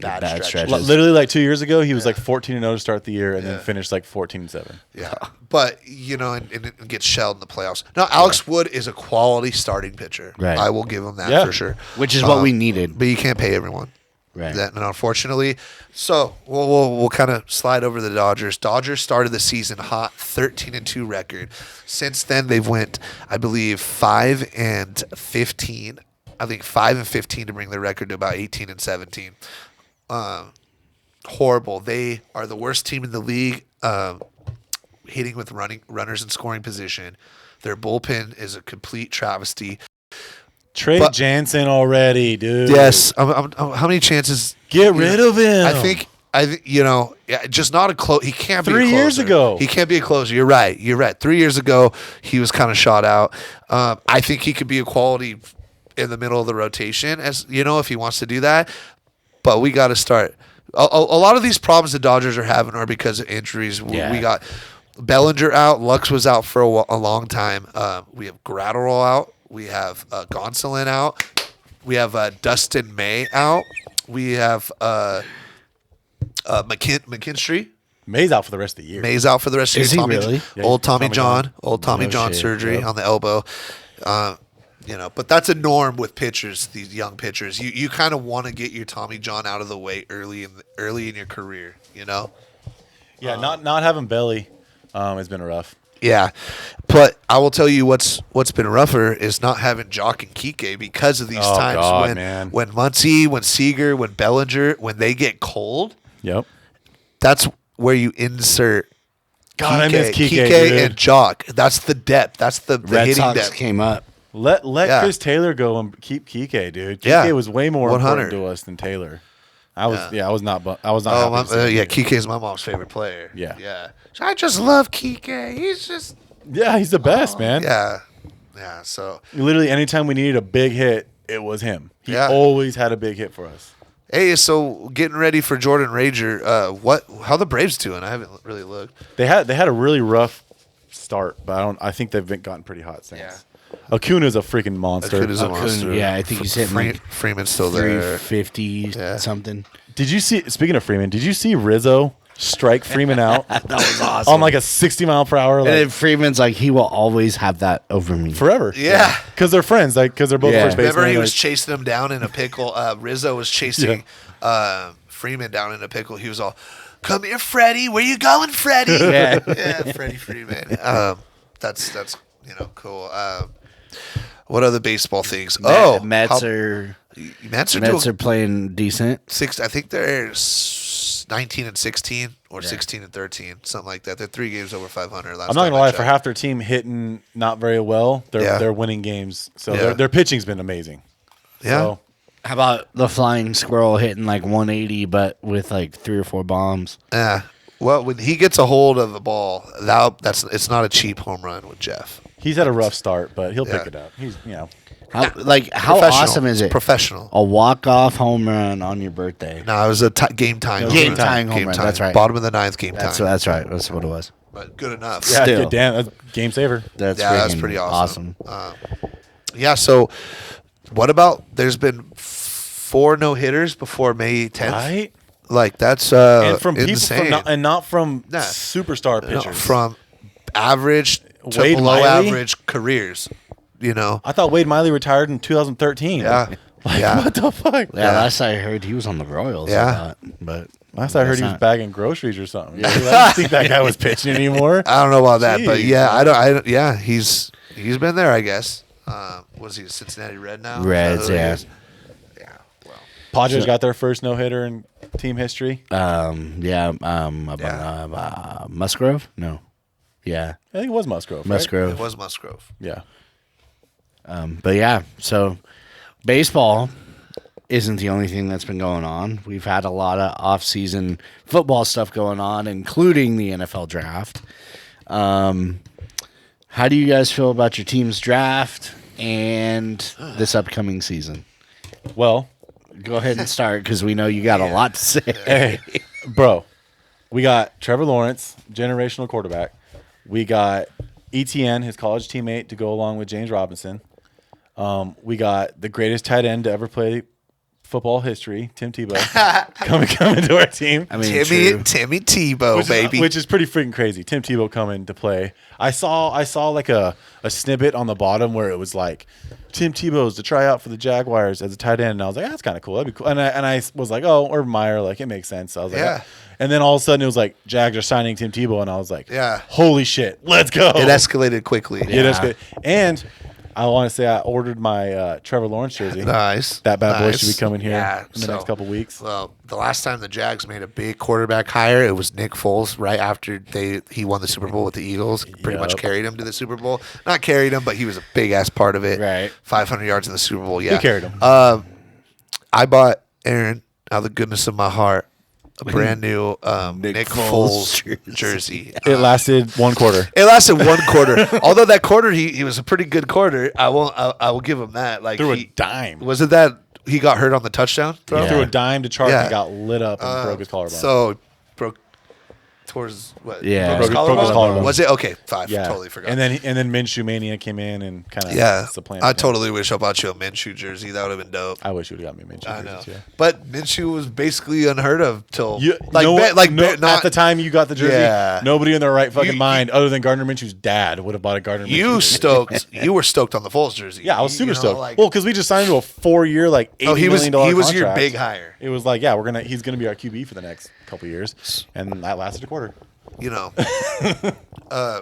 bad stretches. Literally, like 2 years ago, he was like 14-0 to start the year, and then finished like 14-7. Yeah, but and gets shelled in the playoffs. No, Alex Wood is a quality starting pitcher. Right. I will give him that for sure. Which is what we needed. But you can't pay everyone. Right. And unfortunately, so we'll kind of slide over the Dodgers. Dodgers started the season hot, 13-2 record. Since then, they've went, I believe, 5-15. I think 5-15 to bring their record to about 18-17. Horrible. They are the worst team in the league, hitting with runners in scoring position. Their bullpen is a complete travesty. Trade Jansen already, dude. Yes. How many chances? Get rid of him. I think just not a close. He can't be a 3 years closer. ago. He can't be a closer. You're right. 3 years ago, he was kind of shot out. I think he could be a quality in the middle of the rotation, as if he wants to do that. But we got to start. A lot of these problems the Dodgers are having are because of injuries. Yeah. We got Bellinger out. Lux was out for a long time. We have Gratterall out. We have Gonsolin out. We have Dustin May out. We have McKinstry. May's out for the rest of the year. May's out for the rest of the year. Is he really? Old Tommy John. Old Tommy No John shit. surgery on the elbow. But that's a norm with pitchers, these young pitchers. You kind of want to get your Tommy John out of the way early in your career, Yeah, not having Belly has been rough. Yeah, but I will tell you what's been rougher is not having Jock and Kike because of these times when Muncy, when Seager, when Bellinger, when they get cold. Yep. That's where you insert God, I miss Kike and Jock. That's the depth. That's the Red hitting Sox depth. came up. Let Chris Taylor go and keep Kike, dude. Kike was way more important to us than Taylor. I was not. Kike is my mom's favorite player. Yeah. I just love Kike. He's just he's the best, man. Yeah. So literally, anytime we needed a big hit, it was him. He always had a big hit for us. Hey, so getting ready for Jordan Rager. How the Braves doing? I haven't really looked. They had a really rough start, but I think they've gotten pretty hot since. Yeah. Acuna's a freaking monster. Yeah, I think he's hitting Freeman's still there. 350 something. Did you see? Speaking of Freeman, did you see Rizzo strike Freeman out? That was awesome. On like a 60-mile-per-hour. And then Freeman's like, he will always have that over me forever. Yeah, because they're friends. Like, because they're both first basemen. Remember, he was chasing him down in a pickle. Rizzo was chasing Freeman down in a pickle. He was all, "Come here, Freddie. Where you going, Freddie?" Yeah, Freddie Freeman. That's cool. What other baseball things? Mets are playing decent. I think they're 19-16 or 16-13, something like that. They're 3 games over 500. I'm not gonna lie, for half their team hitting not very well, they're winning games. So their pitching's been amazing. Yeah. So, how about the flying squirrel hitting like 180, but with like 3 or 4 bombs? Yeah. Well, when he gets a hold of the ball, it's not a cheap home run with Jeff. He's had a rough start, but he'll pick it up. He's How awesome is it? Professional. A walk-off home run on your birthday. No, it was a game time. Game time home run. That's right. Bottom of the 9th game time. That's right. That's what it was. But good enough. Yeah, Still. damn, that's game saver. That's pretty awesome. So what about there's been 4 no-hitters before May 10th? Right? Like that's And from insane. people not from superstar pitchers. No, from average to Wade below Miley? average careers. I thought Wade Miley retired in 2013. Yeah. Like, Yeah. what the fuck? Yeah, last I heard he was on the Royals. Yeah. But Last I heard he was not. bagging groceries or something. I don't think that guy was pitching anymore. I don't know about that, but Jeez. yeah, I don't. Yeah, he's been there, I guess. Was he a Cincinnati Red now? Reds, Is that who he yeah. is? Yeah. Well, Padres got their first no-hitter in team history. Musgrove? No. Yeah. I think it was Musgrove. Right? Musgrove. it was Musgrove. Yeah. But yeah, so baseball isn't the only thing that's been going on. We've had a lot of off-season football stuff going on, including the NFL draft. How do you guys feel about your team's draft and this upcoming season? Well, Go ahead and start because we know you got a lot to say. hey, bro, we got Trevor Lawrence, generational quarterback. We got ETN, his college teammate, to go along with James Robinson. We got the greatest tight end to ever play football history, Tim Tebow, coming to our team. I mean, true. Timmy Tebow, baby. Which is pretty freaking crazy. Tim Tebow coming to play. I saw like a snippet on the bottom where it was like Tim Tebow's to try out for the Jaguars as a tight end, and I was like, that's kind of cool. That'd be cool. And I was like, oh, Urban Meyer, like it makes sense. I was like, Yeah. And then all of a sudden it was like Jags are signing Tim Tebow, and I was like, Yeah. holy shit, let's go. It escalated quickly. It escalated. And I want to say I ordered my Trevor Lawrence jersey. Nice. That bad boy Nice. should be coming here Yeah, in the next couple weeks. Well, the last time the Jags made a big quarterback hire, it was Nick Foles right after he won the Super Bowl with the Eagles. Pretty much Yep. carried him to the Super Bowl. Not carried him, but he was a big ass part of it. Right. 500 yards in the Super Bowl. Yeah. Who carried him? I bought Aaron, out of the goodness of my heart, a brand new Nick Foles jersey. It lasted one quarter. It lasted one quarter. Although that quarter, he was a pretty good quarter. I will give him that. Like Threw a dime. Was it that he got hurt on the touchdown throw? Yeah. Threw a dime to Chark Yeah. and got lit up and broke his collarbone. So broke towards what? Yeah. Broke his Broke his collarbone. Was it okay? Five. yeah, Totally forgot. And then Minshumania came in and kind of yeah, supplanted I him. totally wish I bought you a Minshew jersey. That would have been dope. I wish you would have got me a Minshew I know, jersey, too. but Minshew was basically unheard of till Not at the time you got the jersey. Yeah. Nobody in their right fucking You- mind, other than Gardner Minshew's dad, would have bought a Gardner Minshew. You jersey. you were stoked on the Foles jersey. Yeah, I was super You know, stoked. like- Well, because we just signed him to a 4-year, like $80 he was million he was your contract. big hire. It was like, yeah, he's gonna be our QB for the next couple years, and that lasted a quarter. You know,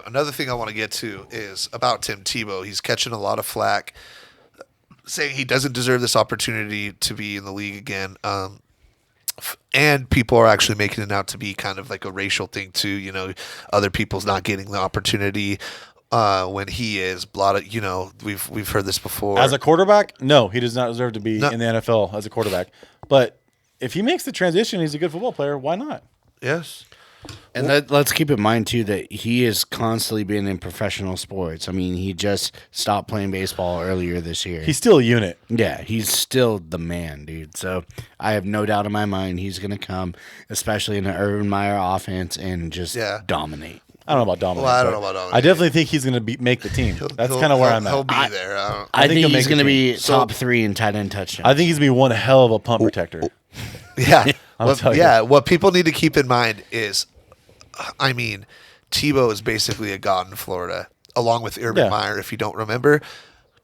another thing I want to get to is about Tim Tebow. He's catching a lot of flack, saying he doesn't deserve this opportunity to be in the league again. And people are actually making it out to be kind of like a racial thing too. You know, other people's not getting the opportunity when he is. Blotted. You know, we've heard this before. As a quarterback, no, he does not deserve to be No. in the NFL as a quarterback. But if he makes the transition, he's a good football player. Why not? Yes. And let's keep in mind, too, that he is constantly been in professional sports. I mean, he just stopped playing baseball earlier this year. He's still a unit. Yeah, he's still the man, dude. So I have no doubt in my mind he's going to come, especially in the Urban Meyer offense, and just dominate. I don't know about dominate. Well, I don't but know about dominate. I definitely think he's going to make the team. That's kind of where I'm at. He'll be there. I think think he'll he's make the going to team. be top 3 in tight end touchdowns. I think he's going to be one hell of a punt protector. Yeah. I'll tell you. Yeah. What people need to keep in mind is, I mean, Tebow is basically a god in Florida, along with Urban Meyer. If you don't remember,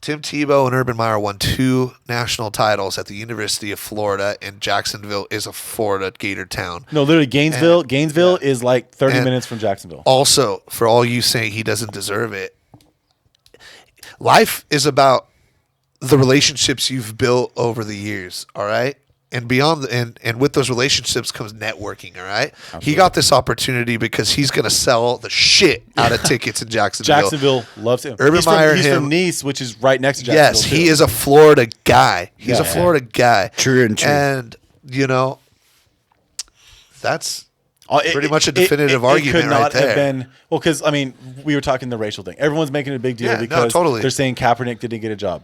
Tim Tebow and Urban Meyer won 2 national titles at the University of Florida, and Jacksonville is a Florida Gator town. No, literally, Gainesville is like 30 minutes from Jacksonville. Also, for all you saying he doesn't deserve it, life is about the relationships you've built over the years, all right? And beyond, and with those relationships comes networking, all right? Absolutely. He got this opportunity because he's going to sell the shit out of tickets in Jacksonville. Jacksonville loves him. Urban Meyer, he's from Nice, which is right next to Jacksonville. Yes, he is a Florida guy. He's a Florida guy. True and true. And, you know, that's pretty much a definitive argument could not right there. Have been, well, because, I mean, we were talking the racial thing. Everyone's making a big deal because totally. they're saying Kaepernick didn't get a job.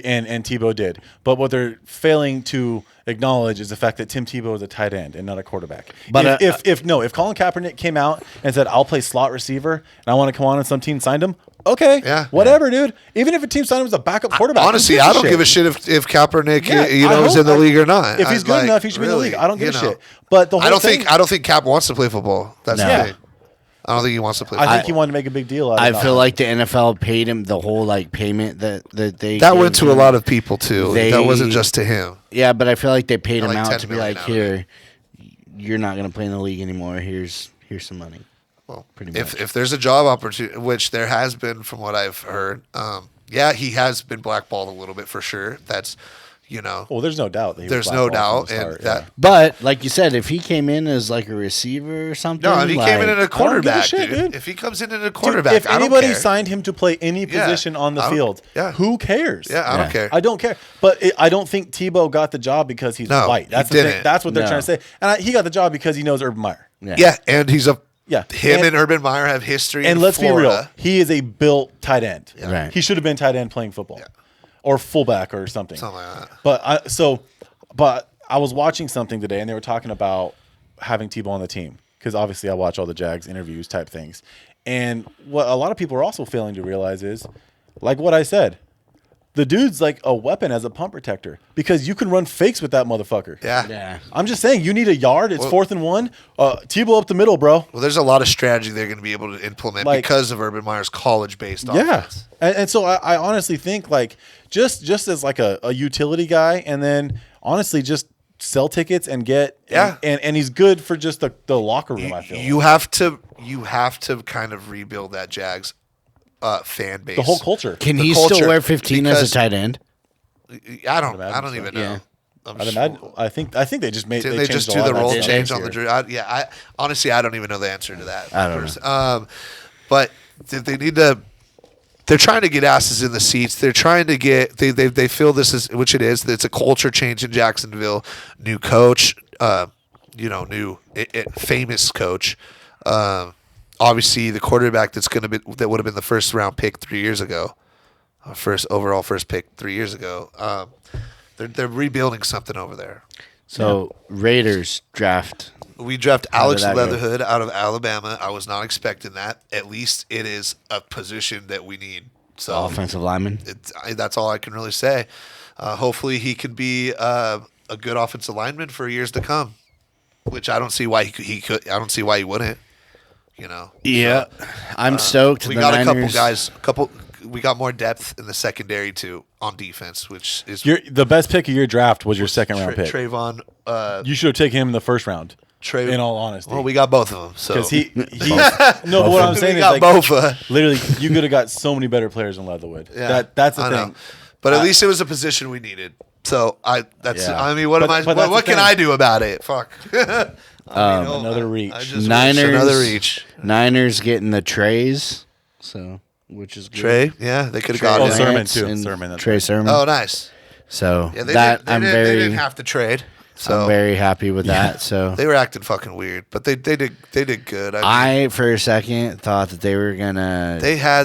And Tebow did. But what they're failing to acknowledge is the fact that Tim Tebow is a tight end and not a quarterback. But if Colin Kaepernick came out and said, I'll play slot receiver and I want to come on and some team signed him, okay, whatever, dude. Even if a team signed him as a backup quarterback. Honestly, I don't give a shit if Kaepernick is in the league or not. If he's good enough, he should be in the league. I don't give a shit. But the whole I don't think Cap wants to play football. That's the thing. I don't think he wants to play. I think he wanted to make a big deal out of I it. feel like the NFL paid him the whole like payment that they that gave went to him. a lot of people too. That wasn't just to him. Yeah, but I feel like they paid him Like out 10 to be million like, out of here, you're not going to play in the league anymore. Here's some money. Well, Pretty much. if there's a job opportunity, which there has been from what I've heard, yeah, he has been blackballed a little bit for sure. That's, Well, there's no doubt. That he there's was no blackballed doubt, from the and start, that. But like you said, if he came in as like a receiver or something, No, if he came in like- as a quarterback, shit, dude. If he comes in as a Dude, quarterback, if I don't anybody care. signed him to play any position on the I don't- field, yeah. who cares? Yeah, I don't Yeah. care. I don't care. But I don't think Tebow got the job because he's No, white. he That's the thing. didn't. That's what they're No. trying to say. And he got the job because he knows Urban Meyer. Yeah, and he's a Yeah. Him and Urban Meyer have history. And in let's Florida. be real, he is a built tight end. Right. He should have been tight end playing football, or fullback or something. Something like that. But I was watching something today, and they were talking about having Tebow on the team because obviously I watch all the Jags interviews type things, and what a lot of people are also failing to realize is, like what I said, the dude's like a weapon as a punt protector because you can run fakes with that motherfucker. Yeah. I'm just saying, you need a yard. It's 4th and 1. Tebow up the middle, bro. Well, there's a lot of strategy they're going to be able to implement because of Urban Meyer's college-based offense. And so I honestly think like just as like a utility guy, and then honestly just sell tickets and get and he's good for just the locker room. I feel you have to kind of rebuild that Jags fan base, the whole culture. Can The he culture, still wear 15 as because- a tight end? I don't even know. Yeah. I think they just made Did they they changed just a do lot the of that role stuff change this on the year. Drew? I honestly I don't even know the answer to that. I don't know. But they need to. They're trying to get asses in the seats. They're trying to get. They feel this is, which it is. It's a culture change in Jacksonville. New coach. New famous coach. Obviously, the quarterback that would have been the first round pick 3 years ago, first pick 3 years ago. They're rebuilding something over there. So Raiders draft. We draft How Alex did that go? Leatherhood out of Alabama. I was not expecting that. At least it is a position that we need. So Offensive lineman. that's all I can really say. Hopefully, he could be a good offensive lineman for years to come. Which I don't see why he could. I don't see why he wouldn't. Yeah, I'm stoked. We The got a couple Niners- guys. We got more depth in the secondary too on defense, which is The best pick of your draft was your second round pick. Trayvon. You should have taken him in the first round. Trey, in all honesty, well, we got both of them. So because he no. But what I'm saying we is got like both. literally, you could have got so many better players than Leatherwood. Yeah, That's the I thing. know. But at least it was a position we needed. So I mean, what But am I? that's What the can thing. I do about it? Fuck. Another reach. I just Niners. wish another reach. Niners getting the trays, so which is good. Trey, yeah, they could have Trey got Oh, it. Sermon Lance too. and Sermon, that's Trey right. Sermon. Oh, nice. So Yeah, that they I'm didn't, very They didn't have to trade. So I'm very happy with that. So they were acting fucking weird, but they did good. I for a second thought that they were gonna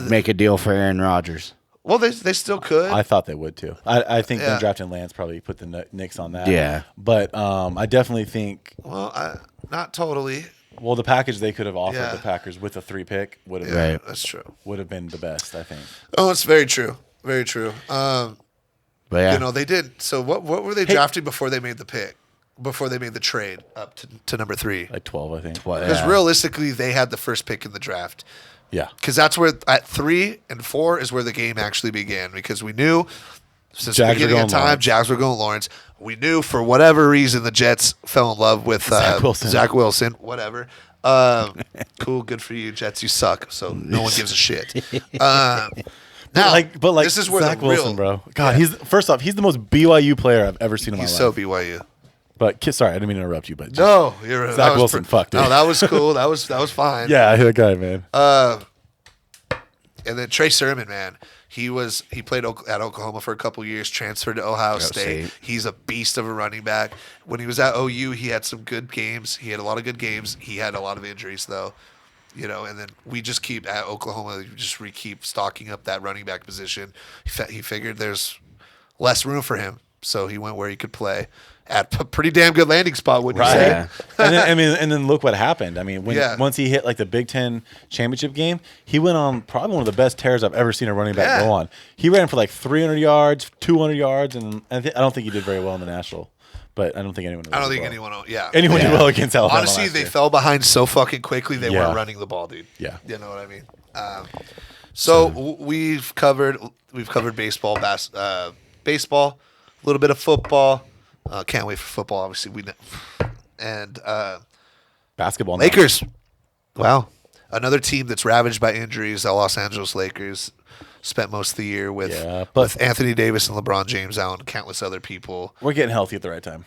make a deal for Aaron Rodgers. Well, they still could. I thought they would too. I think Yeah. them drafting Lance probably put the Knicks on that. Yeah. But I definitely think. Well, not totally. Well, the package they could have offered Yeah. the Packers with a 3 pick would have Yeah, Right. that's true. would have been the best. I think. Oh, it's very true. Very true. But yeah, They did. So what were they drafting before they made the pick? Before they made the trade up to number 3? Like 12, I think. Because realistically, they had the first pick in the draft. Yeah. Because that's where at 3 and 4 is where the game actually began. Because we knew since Jags the beginning were of going time, Lawrence. Jags were going Lawrence. We knew for whatever reason the Jets fell in love with Zach Wilson. Whatever. Cool, good for you, Jets. You suck. So no one gives a shit. Now, But this is where Zach the real, Wilson, bro. God, he's the most BYU player I've ever seen in my He's life. so BYU. But sorry, I didn't mean to interrupt you. But just- No, you're Zach Wilson, fuck, dude. No, that was cool. That was fine. yeah, that guy, man. And then Trey Sermon, man, he played at Oklahoma for a couple years, transferred to Ohio State. He's a beast of a running back. When he was at OU, he had some good games. He had a lot of good games. He had a lot of injuries though, And then we just keep at Oklahoma, keep stocking up that running back position. He figured there's less room for him, so he went where he could play at a pretty damn good landing spot, wouldn't you say? Yeah. and then look what happened. I mean, once he hit like the Big Ten championship game, he went on probably one of the best tears I've ever seen a running back go on. He ran for like 300 yards, 200 yards, and I don't think he did very well in the national. but I don't think anyone. I don't think anyone. Yeah, anyone did well against Alabama. Honestly, they fell behind so fucking quickly. They weren't running the ball, dude. Yeah, you know what I mean. So we've covered baseball, baseball, a little bit of football. Can't wait for football. Obviously, and basketball. Lakers. Wow, another team that's ravaged by injuries. The Los Angeles Lakers spent most of the year with Anthony Davis and LeBron James out and countless other people. We're getting healthy at the right time.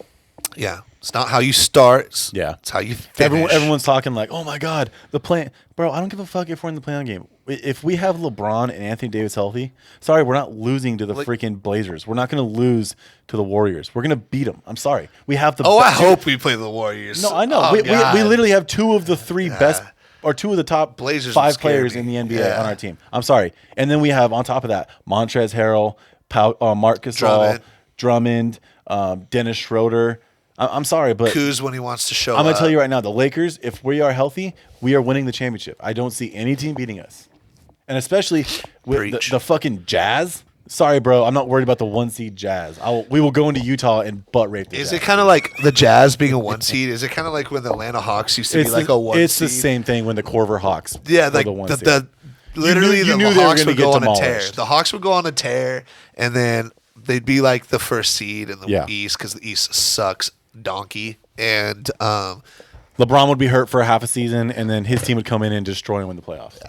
Yeah, it's not how you start. It's how you finish. Everyone's talking like, "Oh my God, the play, bro." I don't give a fuck if we're in the play-on game. If we have LeBron and Anthony Davis healthy, sorry, we're not losing to the freaking Blazers. We're not going to lose to the Warriors. We're going to beat them. I'm sorry. We have the. I hope we play the Warriors. No, I know. We literally have two of the three best. Or two of the top Blazers 5 players in the NBA on our team. I'm sorry. And then we have, on top of that, Montrezl Harrell, Marc Gasol, Drummond, Dennis Schroeder. I'm sorry, but Kuz when he wants to show I'm going to tell you right now, the Lakers, if we are healthy, we are winning the championship. I don't see any team beating us. And especially with the fucking Jazz. Sorry, bro. I'm not worried about the 1 seed Jazz. We will go into Utah and butt rape the Jazz. Is it kind of like the Jazz being a 1 seed? Is it kind of like when the Atlanta Hawks used to be like a 1 seed? It's the same thing when the Corver Hawks. Yeah, like the literally the Hawks would go on a tear. The Hawks would go on a tear, and then they'd be like the 1st seed in the East because the East sucks donkey. And LeBron would be hurt for a half a season, and then his team would come in and destroy him in the playoffs.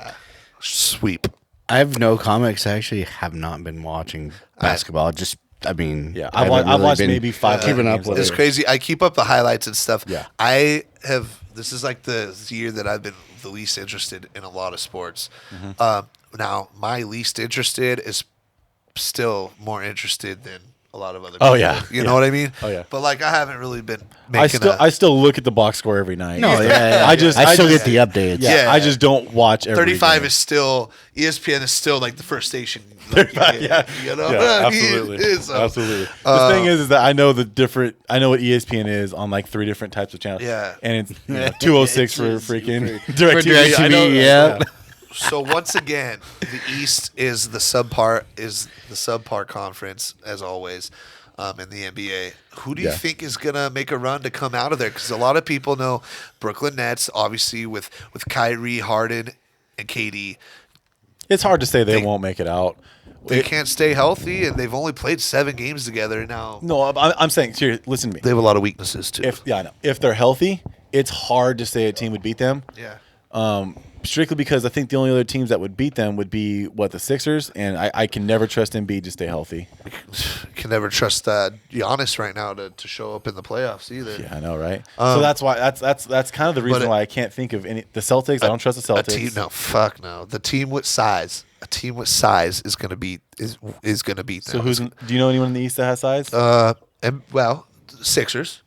Sweep. I have no comics. I actually have not been watching basketball. I've really watched maybe 5 keeping up with it. It's crazy. I keep up the highlights and stuff. Yeah. This is like the year that I've been the least interested in a lot of sports. Now, my least interested is still more interested than a lot of other people. Oh, yeah. You know what I mean? Oh, yeah. But, like, I haven't really been I still look at the box score every night. No, I still get the updates. Yeah, I just don't watch every 35 game. Is still, ESPN is still, like, the first station. Like, you know? Yeah, absolutely. Absolutely. The thing is that I know what ESPN is on, like, 3 different types of channels. Yeah. And it's 206 for freaking DirecTV. I know, yeah. So once again, the East is the subpar conference as always in the NBA. Who do you think is gonna make a run to come out of there? Because a lot of people know Brooklyn Nets, obviously with Kyrie, Harden, and KD. It's hard to say they won't make it out. They can't stay healthy, and they've only played 7 games together now. No, I'm saying, seriously, listen to me. They have a lot of weaknesses too. I know. If they're healthy, it's hard to say a team would beat them. Yeah. Strictly because I think the only other teams that would beat them would be the Sixers, and I can never trust Embiid to stay healthy. Can never trust Giannis right now to show up in the playoffs either. Yeah, I know, right? So that's why that's kind of the reason why I can't think of any. The Celtics, I don't trust the Celtics. Fuck no. The team with size. A team with size is gonna beat is gonna beat them. So do you know anyone in the East that has size? Sixers.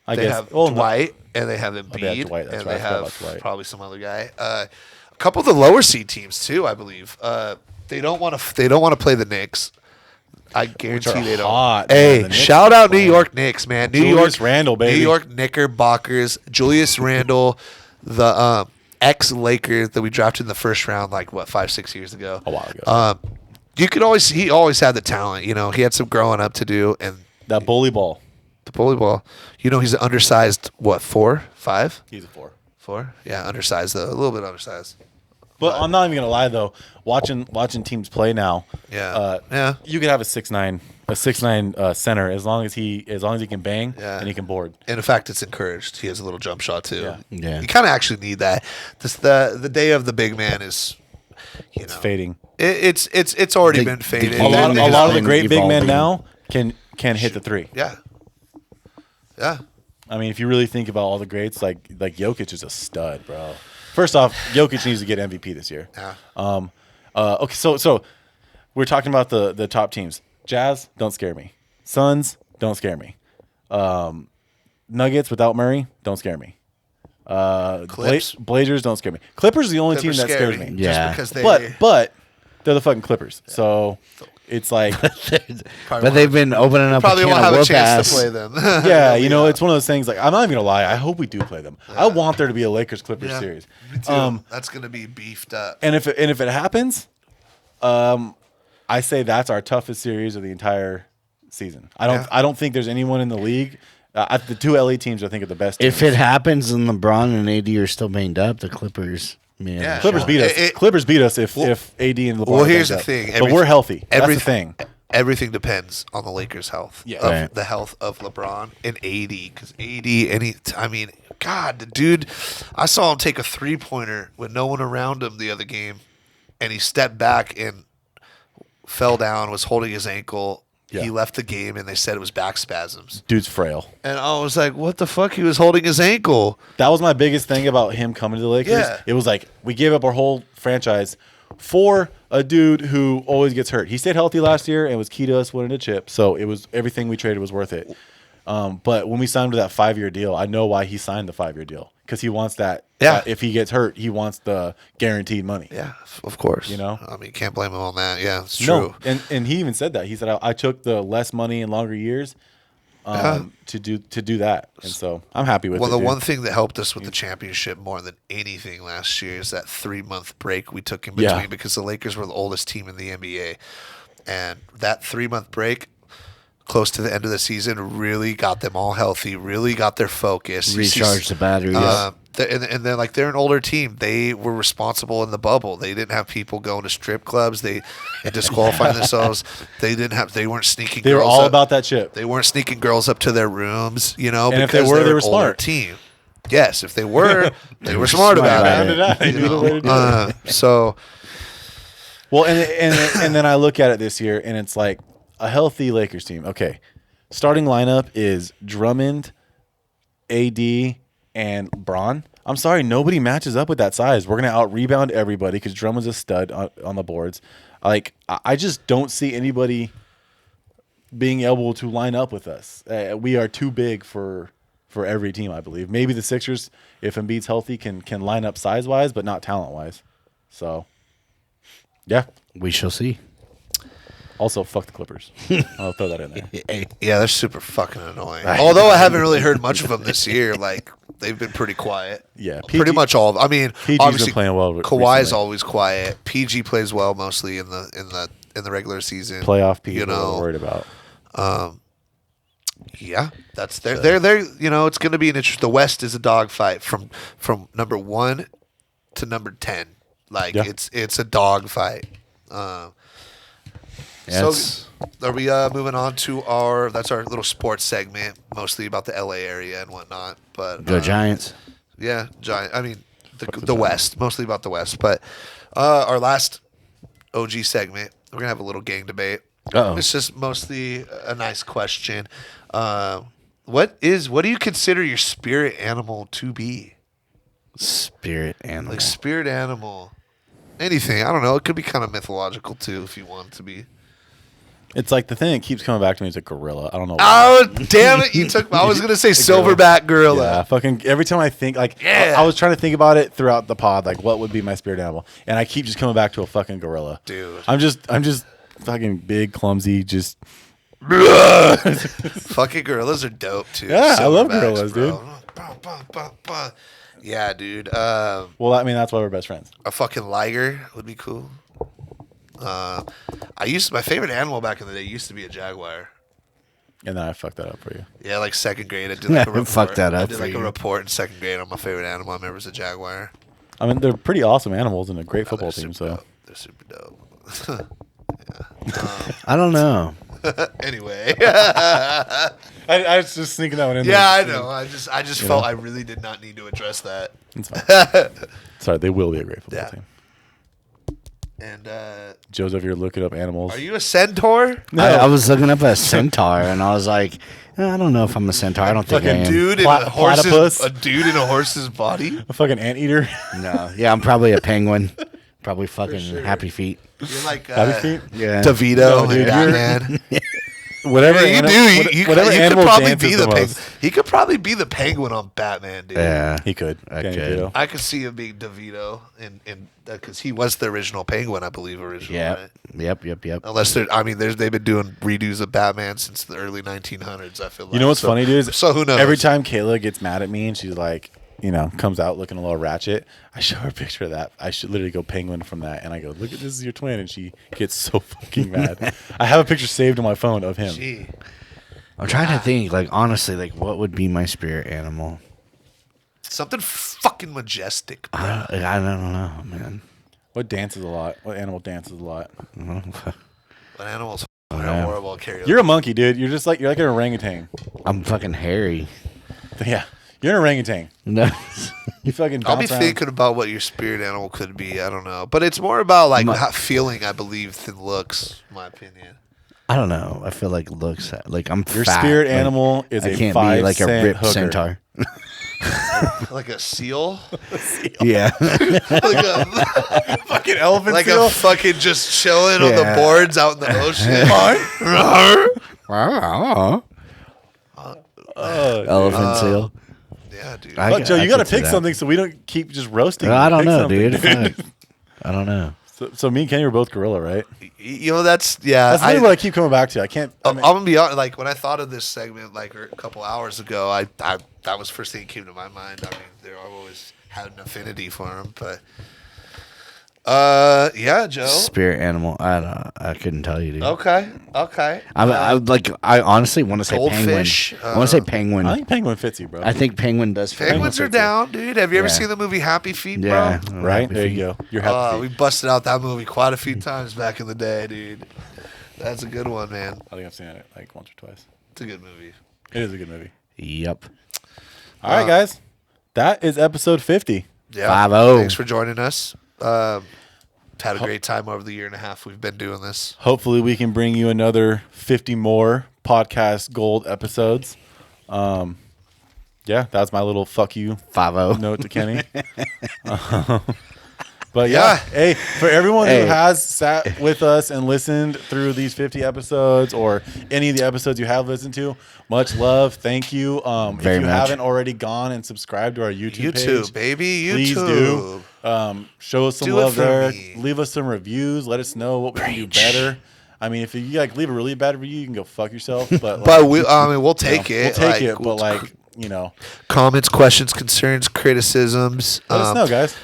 I they guess. have Dwight, and they have Embiid, Dwight, and right. they have probably some other guy. A couple of the lower seed teams too, I believe. They don't want to play the Knicks. I guarantee they don't. Hot, hey, man, shout out New York Knicks, man. Julius Randle, baby. New York Knickerbockers. Julius Randle, the ex-Laker that we drafted in the first round, 5-6 years ago. A while ago. He always had the talent. You know, he had some growing up to do, and that bully ball. The bully ball. You know, he's an undersized, 4, 5? He's a 4. 4? Yeah, undersized though. A little bit undersized. But I'm not even gonna lie though. Watching teams play now. Yeah. You could have a 6'9" center as long as he can bang and he can board. And in fact, it's encouraged. He has a little jump shot too. Yeah. You kind of actually need that. The day of the big man is, It's fading. It's already been faded. A lot of the great big men now can hit the 3. Yeah. Yeah. I mean, if you really think about all the greats, like Jokic is a stud, bro. First off, Jokic needs to get MVP this year. Yeah. Okay, so we're talking about the top teams. Jazz, don't scare me. Suns, don't scare me. Nuggets without Murray, don't scare me. Blazers, don't scare me. Clippers is the only team that scares me. Yeah. Just because But they're the fucking Clippers. So it's like, but they've been opening up. Probably won't have a chance ass. to play them. yeah, it's one of those things. Like, I'm not even gonna lie. I hope we do play them. Yeah. I want there to be a Lakers Clippers series. Me too. That's gonna be beefed up. And if it happens, I say that's our toughest series of the entire season. I don't think there's anyone in the league The two LA teams, I think, are the best teams. If it happens and LeBron and AD are still banged up, the Clippers, man. Yeah. Clippers beat us. Clippers beat us if AD and LeBron. Well, here's the up. thing. But we're healthy. That's the thing. Everything depends on the Lakers' health. Yeah. The health of LeBron and AD. Because AD, God, the dude, I saw him take a 3-pointer with no one around him the other game, and he stepped back and fell down, was holding his ankle. Yeah. He left the game, and they said it was back spasms. Dude's frail. And I was like, what the fuck? He was holding his ankle. That was my biggest thing about him coming to the Lakers. Yeah. It was like, we gave up our whole franchise for a dude who always gets hurt. He stayed healthy last year and was key to us winning a chip. So it was everything we traded was worth it. But when we signed to that 5-year deal, I know why he signed the 5-year deal. Because he wants that. Yeah. If he gets hurt, he wants the guaranteed money. Yeah, of course. You know? Can't blame him on that. Yeah, it's true. No, and he even said that. He said, I took the less money and longer years to do that. And so I'm happy with it. Well, the one thing that helped us with the championship more than anything last year is that 3-month break we took in between because the Lakers were the oldest team in the NBA. And that 3-month break, close to the end of the season, really got them all healthy, really got their focus. Recharged the batteries. And then, like, they're an older team. They were responsible in the bubble. They didn't have people going to strip clubs. They disqualifying themselves. They weren't sneaking. They were all about that chip. They weren't sneaking girls up to their rooms, you know. And if they were, they were smart. Team. Yes, if they were, they were smart about it. They knew the way to do it. So, well, and then I look at it this year, and it's like a healthy Lakers team. Okay, starting lineup is Drummond, AD, and Bron. I'm sorry, nobody matches up with that size. We're gonna out rebound everybody because Drummond's a stud on the boards. Like, I just don't see anybody being able to line up with us. We are too big for every team, I believe. Maybe the Sixers, if Embiid's healthy, can line up size wise, but not talent wise. So, yeah, we shall see. Also, fuck the Clippers. I'll throw that in there. Yeah, they're super fucking annoying. Although I haven't really heard much of them this year. Like, they've been pretty quiet. Yeah, pretty much all. I mean, PG's obviously been playing well. Kawhi's recently. always quiet. PG plays well mostly in the regular season. Playoff people are worried about. Yeah, that's they're you know, it's going to be an interesting. The West is a dogfight from number 1 to number 10. Like, it's a dogfight. So are we moving on to our little sports segment, mostly about the LA area and whatnot. But Go Giants. Yeah, Giant. I mean, the West, mostly about the West. But our last OG segment, we're gonna have a little gang debate. It's just mostly a nice question. What do you consider your spirit animal to be? Spirit animal. Like, spirit animal. Anything. I don't know. It could be kind of mythological too, if you want it to be. It's like the thing that keeps coming back to me is a gorilla. I don't know why. Oh, damn it. You took. I was going to say silverback gorilla. Yeah, fucking every time I think, like, I was trying to think about it throughout the pod, like, what would be my spirit animal? And I keep just coming back to a fucking gorilla. Dude. I'm just fucking big, clumsy, just. Fucking gorillas are dope too. Yeah, I love gorillas, dude. Yeah, dude. Well, I mean, that's why we're best friends. A fucking liger would be cool. My favorite animal back in the day used to be a jaguar. And then I fucked that up for you. Yeah, like second grade, I did like a report. Fuck that up. I did like a report in second grade on my favorite animal. I remember it was a jaguar. I mean, they're pretty awesome animals and a great football team. So dope. They're super dope. I don't know. Anyway, I was just sneaking that one in. Yeah, I know. I just felt I really did not need to address that. It's fine. Sorry, they will be a great football team. And Joseph, you're looking up animals. Are you a centaur? No. I was looking up a centaur, and I was like, I don't know if I'm a centaur. I don't think I am. Dude in a dude in a horse's body? A fucking anteater? No. Yeah, I'm probably a penguin. Probably fucking Happy Feet. You're like Happy Feet? Yeah. DeVito and Batman. Whatever you do. Whatever you animal could probably be dances the the penguin. most. He could probably be the penguin on Batman, dude. Yeah. He could. I Danny could. DeVito. I could see him being DeVito, because he was the original penguin, I believe, originally. Yeah. Right? Yep. Unless they've been doing redos of Batman since the early 1900s. I feel like. You know what's funny, dude? So who knows? Every time Kayla gets mad at me and she's like, comes out looking a little ratchet, I show her a picture of that. I should literally go penguin from that, and I go, look at this is your twin, and she gets so fucking mad. I have a picture saved on my phone of him. Gee. I'm trying to think, like, honestly, like, what would be my spirit animal? Something fucking majestic, bro. I don't know, man. What dances a lot? What animal dances a lot? What animal's horrible at karaoke? You're a monkey, dude. You're like an orangutan. I'm fucking hairy. Yeah, you're an orangutan. No. You fucking. I'll be bounce around. thinking about what your spirit animal could be. I don't know, but it's more about like feeling, I believe, than looks. In my opinion. I don't know. I feel like looks like I'm Your fat. spirit Like, animal is I a can't 5 be like a cent ripped hooker. centaur. Like a seal, Yeah. like a Fucking elephant like seal. a fucking just chilling on the Yeah. boards out in the ocean. Elephant seal. Yeah, dude. Fuck, Joe, you I got to could see pick that. something so we don't keep just roasting. I don't Pick know, something, dude. Fuck. I don't know. So me and Kenny were both gorilla, right? You know, that's That's literally what I keep coming back to. I can't. I I'm mean, gonna be honest. Like when I thought of this segment, like a couple hours ago, I that was the first thing that came to my mind. I mean, I've always had an affinity for him, but yeah, Joe. Spirit animal. I couldn't tell you, dude. Okay. I honestly want to say goldfish, penguin. I want to say penguin. I think penguin fits you, bro. I think penguin does. fit. Penguins are fits it. down, dude. Have you ever Yeah. seen the movie Happy Feet, Yeah. bro? right there, you go. You're happy. We busted out that movie quite a few times back in the day, dude. That's a good one, man. I think I've seen it like once or twice. It's a good movie. It is a good movie. Yep. All right, guys. That is episode 50. Yeah. 5-0. Thanks for joining us. Had a great time over the year and a half we've been doing this. Hopefully, we can bring you another 50 more podcast gold episodes. Yeah, that's my little fuck you 5-0. note to Kenny. But yeah, hey, for everyone who has sat with us and listened through these 50 episodes or any of the episodes you have listened to, much love. Thank you. If you haven't already gone and subscribed to our YouTube page, baby, YouTube. please do. Show us some Do it love for there. me. Leave us some reviews. Let us know what we can do better. I mean, if you like leave a really bad review, you can go fuck yourself. But we'll take it. We'll take it. But like, you know, comments, questions, concerns, criticisms. let us know, guys.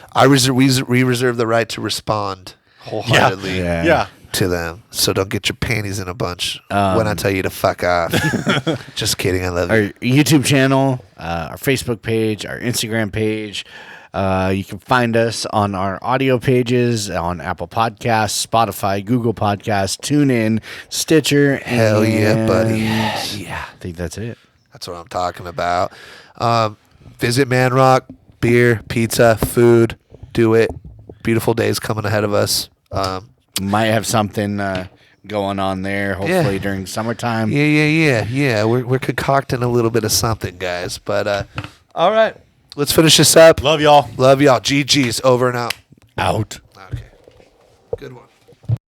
We reserve the right to respond wholeheartedly Yeah. to them. So don't get your panties in a bunch when I tell you to fuck off. Just kidding. I love Our you. YouTube channel, our Facebook page, our Instagram page. You can find us on our audio pages on Apple Podcasts, Spotify, Google Podcasts, TuneIn, Stitcher. Hell yeah, buddy. Yeah, I think that's it. That's what I'm talking about. Visit Man Rock, beer, pizza, food. Do it. Beautiful days coming ahead of us. Might have something going on there, hopefully during summertime. Yeah. We're concocting a little bit of something, guys. But all right, let's finish this up. Love y'all. Love y'all. GG's over and out. Out. Okay. Good one.